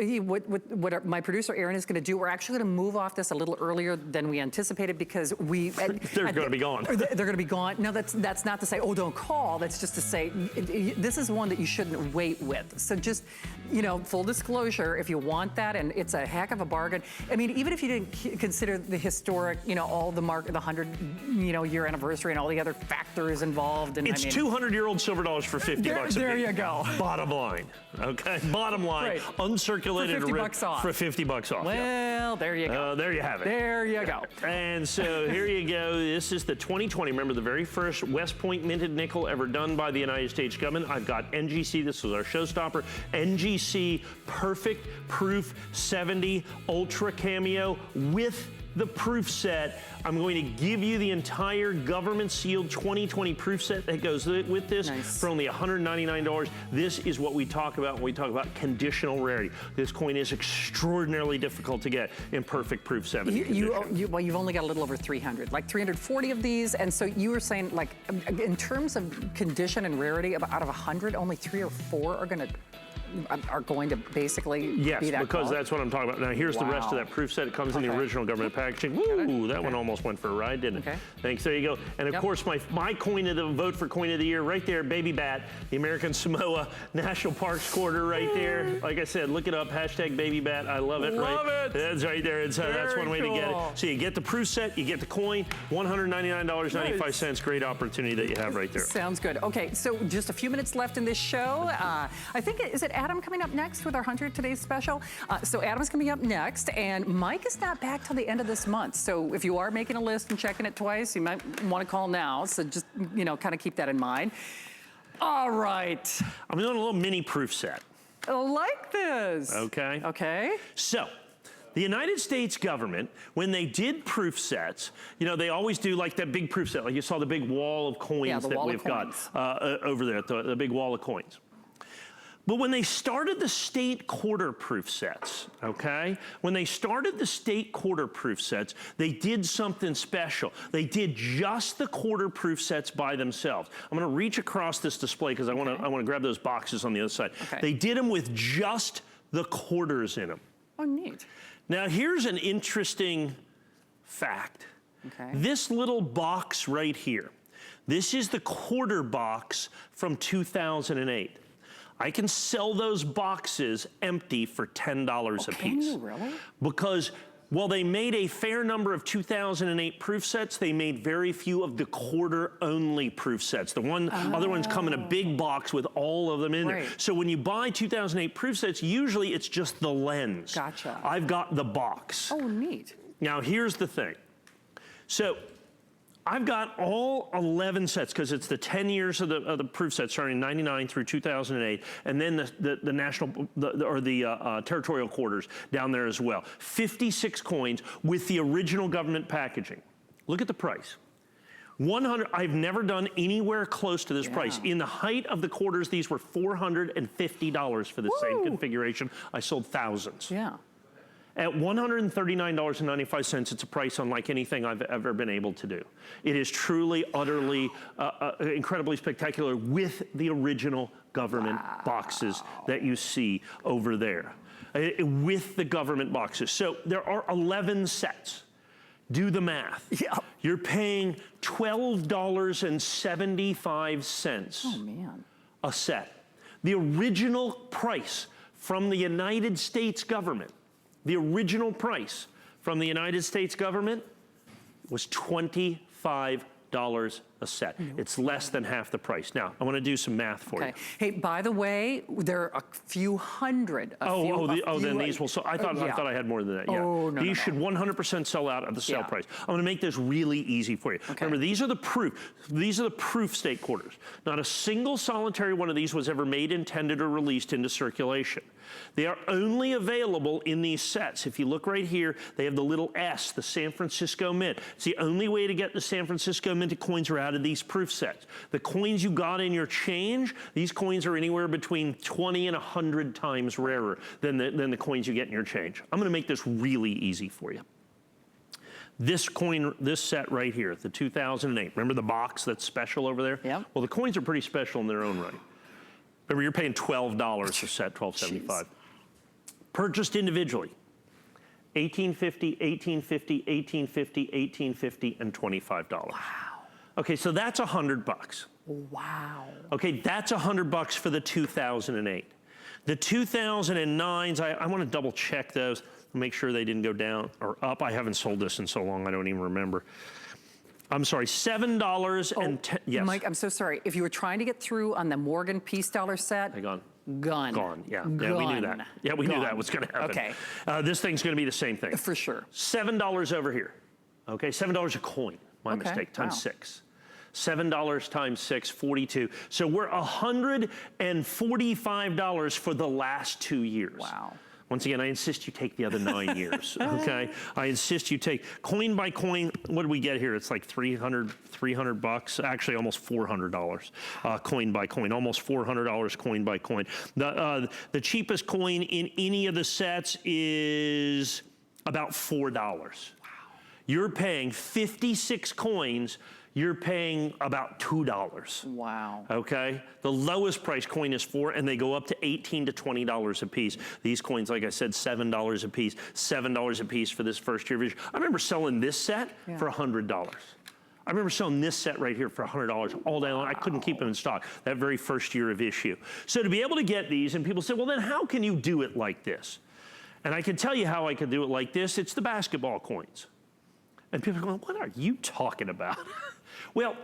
my producer Aaron is going to do. We're actually going to move off this a little earlier than we anticipated because they're going to be gone. They're going to be gone. No, that's not to say, oh, don't call. That's just to say, this is one that you shouldn't wait with. So just, you know, full disclosure, if you want that, and it's a heck of a bargain. I mean, even if you didn't consider the historic, you know, all the 100, you know, year anniversary and all the other factors involved. And it's 200-year-old silver dollars for $50 a piece. There you go. Bottom line, okay? Bottom line, uncirculated for $50 off. For $50 off. Well, there you go. There you have it. There you go. And so here you go. This is the 2020. Remember, the very first West Point minted nickel ever done by the United States government. I've got NGC. This was our showstopper. NGC Perfect Proof 70 Ultra Cameo with the proof set. I'm going to give you the entire government sealed 2020 proof set that goes with this for only $199. This is what we talk about when we talk about conditional rarity. This coin is extraordinarily difficult to get in perfect proof 70 well, you've only got a little over 300, like 340 of these. And so you were saying, like, in terms of condition and rarity, out of 100, only 3 or 4 are going to basically be that because quality? That's what I'm talking about. Now here's the rest of that proof set. It comes in the original government packaging. Woo, that one almost went for a ride, didn't it? Thanks, there you go. And of course, my coin of the vote for coin of the year right there, Baby Bat, the American Samoa National Parks quarter right there. Like I said, look it up, #Baby Bat. I love it. Love it. That's right there. That's one way to get it. So you get the proof set, you get the coin, $199.95. Great opportunity that you have right there. Sounds good. Okay, so just a few minutes left in this show. I think, is it Adam coming up next with our 100 Today's Special. So Adam's coming up next, and Mike is not back till the end of this month. So if you are making a list and checking it twice, you might want to call now. So just, you know, kind of keep that in mind. All right. I'm doing a little mini proof set. I like this. Okay. Okay. So, the United States government, when they did proof sets, you know, they always do like that big proof set, like you saw the big wall of coins that we've got over there, the big wall of coins. But when they started the state quarter proof sets, okay, when they started the state quarter proof sets, they did something special. They did just the quarter proof sets by themselves. I'm gonna reach across this display because I wanna grab those boxes on the other side. Okay. They did them with just the quarters in them. Oh, neat. Now here's an interesting fact. Okay. This little box right here, this is the quarter box from 2008. I can sell those boxes empty for $10 a piece. Can you really? Because while they made a fair number of 2008 proof sets, they made very few of the quarter-only proof sets. The other ones come in a big box with all of them in there. So when you buy 2008 proof sets, usually it's just the lens. Gotcha. I've got the box. Oh, neat. Now here's the thing. So I've got all 11 sets because it's the 10 years of the proof set starting in 99 through 2008, and then the national territorial quarters down there as well. 56 coins with the original government packaging. Look at the price. 100. I've never done anywhere close to this price. In the height of the quarters, these were $450 for the same configuration. I sold thousands. Yeah. At $139.95, it's a price unlike anything I've ever been able to do. It is truly, utterly, incredibly spectacular with the original government boxes that you see over there. With the government boxes. So there are 11 sets. Do the math. Yeah. You're paying $12.75 a set. The original price from the United States government, the original price from the United States government was $25 a set. It's less than half the price. Now, I want to do some math for you. Hey, by the way, there are a few hundred. Then these will sell. I thought I had more than that. Yeah. Oh, no, these should 100% sell out at the sale price. I'm going to make this really easy for you. Remember, these are the proof state quarters. Not a single solitary one of these was ever made, intended, or released into circulation. They are only available in these sets. If you look right here, they have the little S, the San Francisco Mint. It's the only way to get the San Francisco Minted coins are out of these proof sets. The coins you got in your change, these coins are anywhere between 20 and 100 times rarer than the coins you get in your change. I'm gonna make this really easy for you. This coin, this set right here, the 2008, remember the box that's special over there? Yeah. Well, the coins are pretty special in their own right. Remember, you're paying $12 a set, $12.75. Purchased individually, $18.50, $18.50, $18.50, $18.50, and $25. Wow. Okay, so that's $100. Wow. Okay, that's $100 for the 2008. The 2009s, I want to double check those, make sure they didn't go down or up. I haven't sold this in so long, I don't even remember. I'm sorry, $7.10. Yes. Mike, I'm so sorry. If you were trying to get through on the Morgan Peace Dollar set, gone. Gone. Yeah, we knew that. Yeah, we knew that was going to happen. Okay. This thing's going to be the same thing. For sure. $7 over here. Okay, $7 a coin. My mistake, times 6. $7 times 6, 42. So we're $145 for the last 2 years. Wow. Once again, I insist you take the other 9 years, okay? I insist you take coin by coin. What do we get here? It's like 300 bucks, actually almost $400 coin by coin, almost $400 coin by coin. The cheapest coin in any of the sets is about $4. Wow. You're paying 56 coins. You're paying about $2. Wow. Okay? The lowest price coin is $4, and they go up to $18 to $20 a piece. These coins, like I said, $7 a piece, $7 a piece for this first year of issue. I remember selling this set for $100. I remember selling this set right here for $100 all day long. I couldn't keep them in stock that very first year of issue. So to be able to get these, and people say, well, then how can you do it like this? And I can tell you how I can do it like this. It's the basketball coins. And people are going, what are you talking about? Well,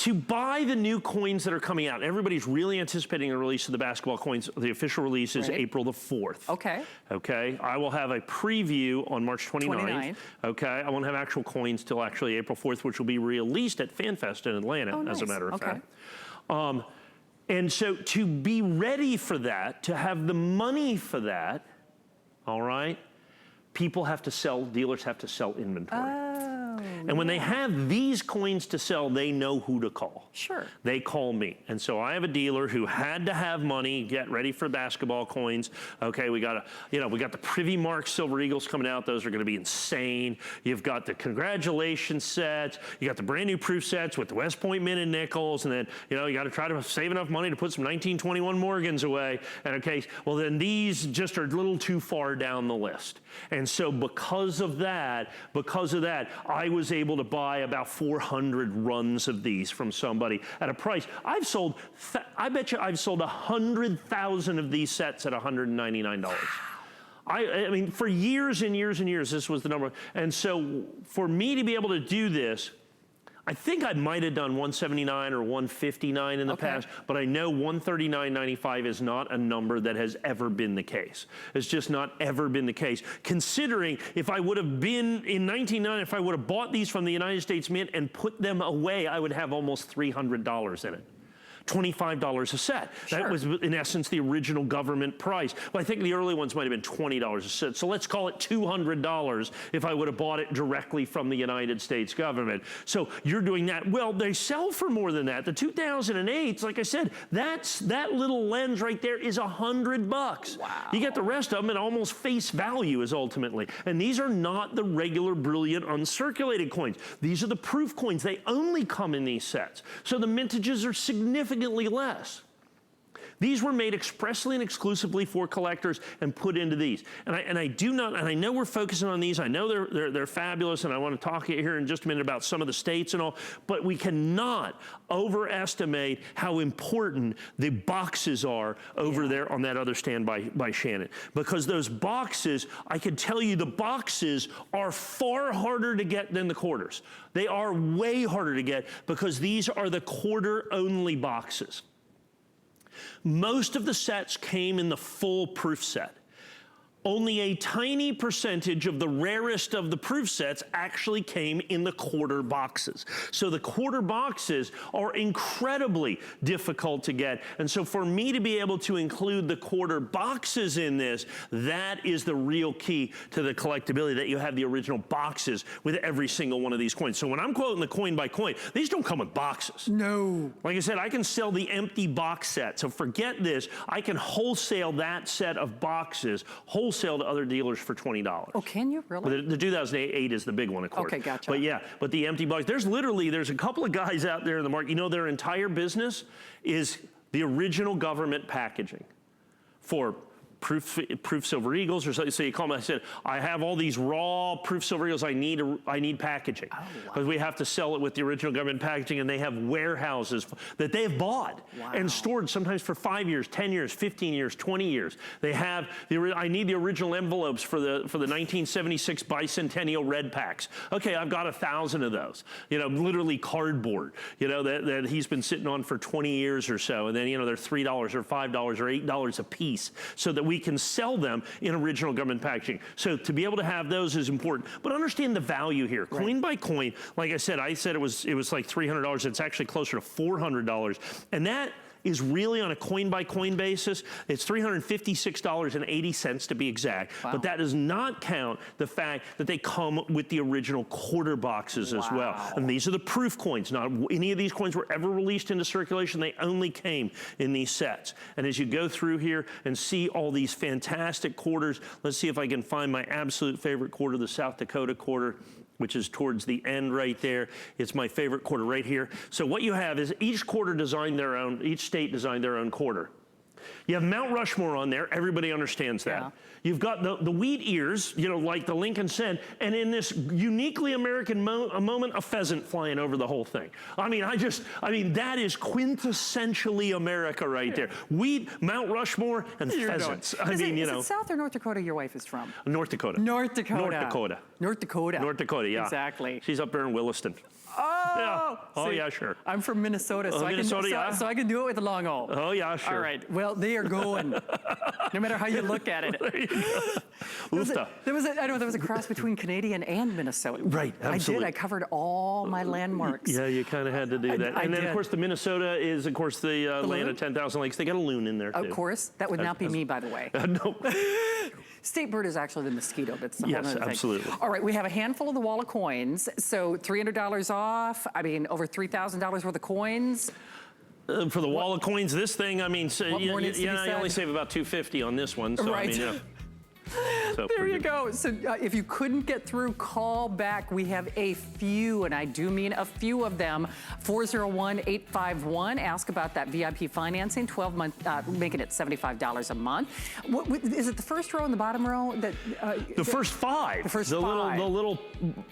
to buy the new coins that are coming out. Everybody's really anticipating the release of the basketball coins. The official release is April the 4th. Okay. Okay. I will have a preview on March 29th. Okay. I won't have actual coins till actually April 4th, which will be released at FanFest in Atlanta, as a matter of fact. And so to be ready for that, to have the money for that, all right, people have to sell, dealers have to sell inventory. And when they have these coins to sell, they know who to call. Sure. They call me. And so I have a dealer who had to have money, get ready for basketball coins. Okay, we got the Privy Mark Silver Eagles coming out. Those are going to be insane. You've got the congratulations sets. You got the brand new proof sets with the West Point Mint and nickels. And then, you got to try to save enough money to put some 1921 Morgans away. And okay, well then these just are a little too far down the list. And so because of that, I was able to buy about 400 runs of these from somebody at a price. I bet you I've sold 100,000 of these sets at $199. I mean, for years and years and years, this was the number. And so for me to be able to do this, I think I might have done 179 or 159 in the past, but I know 139.95 is not a number that has ever been the case. It's just not ever been the case. Considering if I would have been in 1990, if I would have bought these from the United States Mint and put them away, I would have almost $300 in it. $25 a set. Sure. That was, in essence, the original government price. Well, I think the early ones might have been $20 a set. So let's call it $200 if I would have bought it directly from the United States government. So you're doing that. Well, they sell for more than that. The 2008s, like I said, that little lens right there is $100. Wow. You get the rest of them at almost face value is ultimately. And these are not the regular brilliant uncirculated coins. These are the proof coins. They only come in these sets. So the mintages are significantly less. These were made expressly and exclusively for collectors and put into these. And I know we're focusing on these. I know they're fabulous, and I want to talk here in just a minute about some of the states and all, but we cannot overestimate how important the boxes are over there on that other stand by Shannon. Because those boxes, I can tell you the boxes are far harder to get than the quarters. They are way harder to get because these are the quarter-only boxes. Most of the sets came in the full proof set. Only a tiny percentage of the rarest of the proof sets actually came in the quarter boxes. So the quarter boxes are incredibly difficult to get. And so for me to be able to include the quarter boxes in this, that is the real key to the collectability, that you have the original boxes with every single one of these coins. So when I'm quoting the coin by coin, these don't come with boxes. No. Like I said, I can sell the empty box set. So forget this. I can wholesale that set of boxes, wholesale to other dealers for $20. Oh, can you really? The 2008 is the big one, of course. Okay, gotcha. But yeah, but the empty box, there's a couple of guys out there in the market, their entire business is the original government packaging for proof silver eagles, or so you call them. I said, I have all these raw proof silver eagles. I need packaging because we have to sell it with the original government packaging, and they have warehouses that they have bought and stored sometimes for 5 years, 10 years, 15 years, 20 years. They have I need the original envelopes for the 1976 bicentennial red packs. Okay, I've got 1,000 of those. Literally cardboard. That he's been sitting on for 20 years or so, and then they're $3 or $5 or $8 a piece, so that we can sell them in original government packaging. So to be able to have those is important. But understand the value here. Right. Coin by coin, like I said it was like $300. It's actually closer to $400. And that is really on a coin-by-coin basis. It's $356.80 to be exact. Wow. But that does not count the fact that they come with the original quarter boxes as well. And these are the proof coins. Not any of these coins were ever released into circulation. They only came in these sets. And as you go through here and see all these fantastic quarters, let's see if I can find my absolute favorite quarter, the South Dakota quarter, which is towards the end right there. It's my favorite quarter right here. So what you have is each state designed their own quarter. You have Mount Rushmore on there. Everybody understands that. Yeah. You've got the wheat ears, like the Lincoln Cent, and in this uniquely American moment, a pheasant flying over the whole thing. I mean, that is quintessentially America right there. Wheat, Mount Rushmore, and pheasants. Is it South or North Dakota your wife is from? North Dakota. North Dakota. North Dakota. North Dakota. North Dakota, yeah. Exactly. She's up there in Williston. Oh, Yeah. Oh, see, yeah, sure. I'm from Minnesota, so, Minnesota, yeah. so I can do it with the long O. Oh, yeah, sure. All right. Well, they are going, no matter how you look at it. Oofta. I know there was a cross between Canadian and Minnesota. Right, absolutely. I did. I covered all my landmarks. Yeah, you kind of had to do that. I And then, did. of course, the Minnesota is, of course, the land loon? of 10,000 lakes. They got a loon in there, too. Of course. That would not be me, by the way. No. State bird is actually the mosquito. That's the whole Yes, other thing. absolutely. All right, we have a handful of the wall of coins. So $300 off. I mean, over $3,000 worth of coins. For the wall of coins, this thing, I mean, so What more needs to be you only said? save about $250 on this one. So, Right. I mean, yeah. So There pretty you good. go. So if you couldn't get through, call back. We have a few, and I do mean a few of them. 401-851. Ask about that VIP financing, 12-month, making it $75 a month. Is it the first row and the bottom row? The first five. The first the five. The little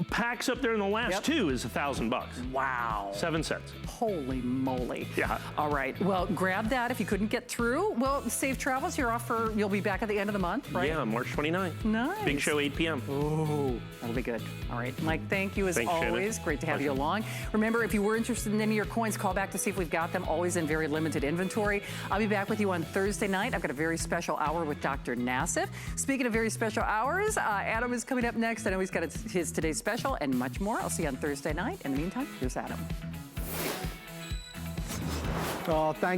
packs up there in the last Yep. two is $1,000. Wow. 7 cents. Holy moly. Yeah. All right. Well, grab that if you couldn't get through. Well, safe travels. You'll be back at the end of the month, right? Yeah, March 29th. Nice. Big show, 8 p.m. Oh, that'll be good. All right, Mike, thank you as Thanks, Shannon. always. Great to have you along. Remember, if you were interested in any of your coins, call back to see if we've got them, always in very limited inventory. I'll be back with you on Thursday night. I've got a very special hour with Dr. Nassif. Speaking of very special hours, Adam is coming up next. I know he's got his today's special and much more. I'll see you on Thursday night. In the meantime, here's Adam. Oh, thank you.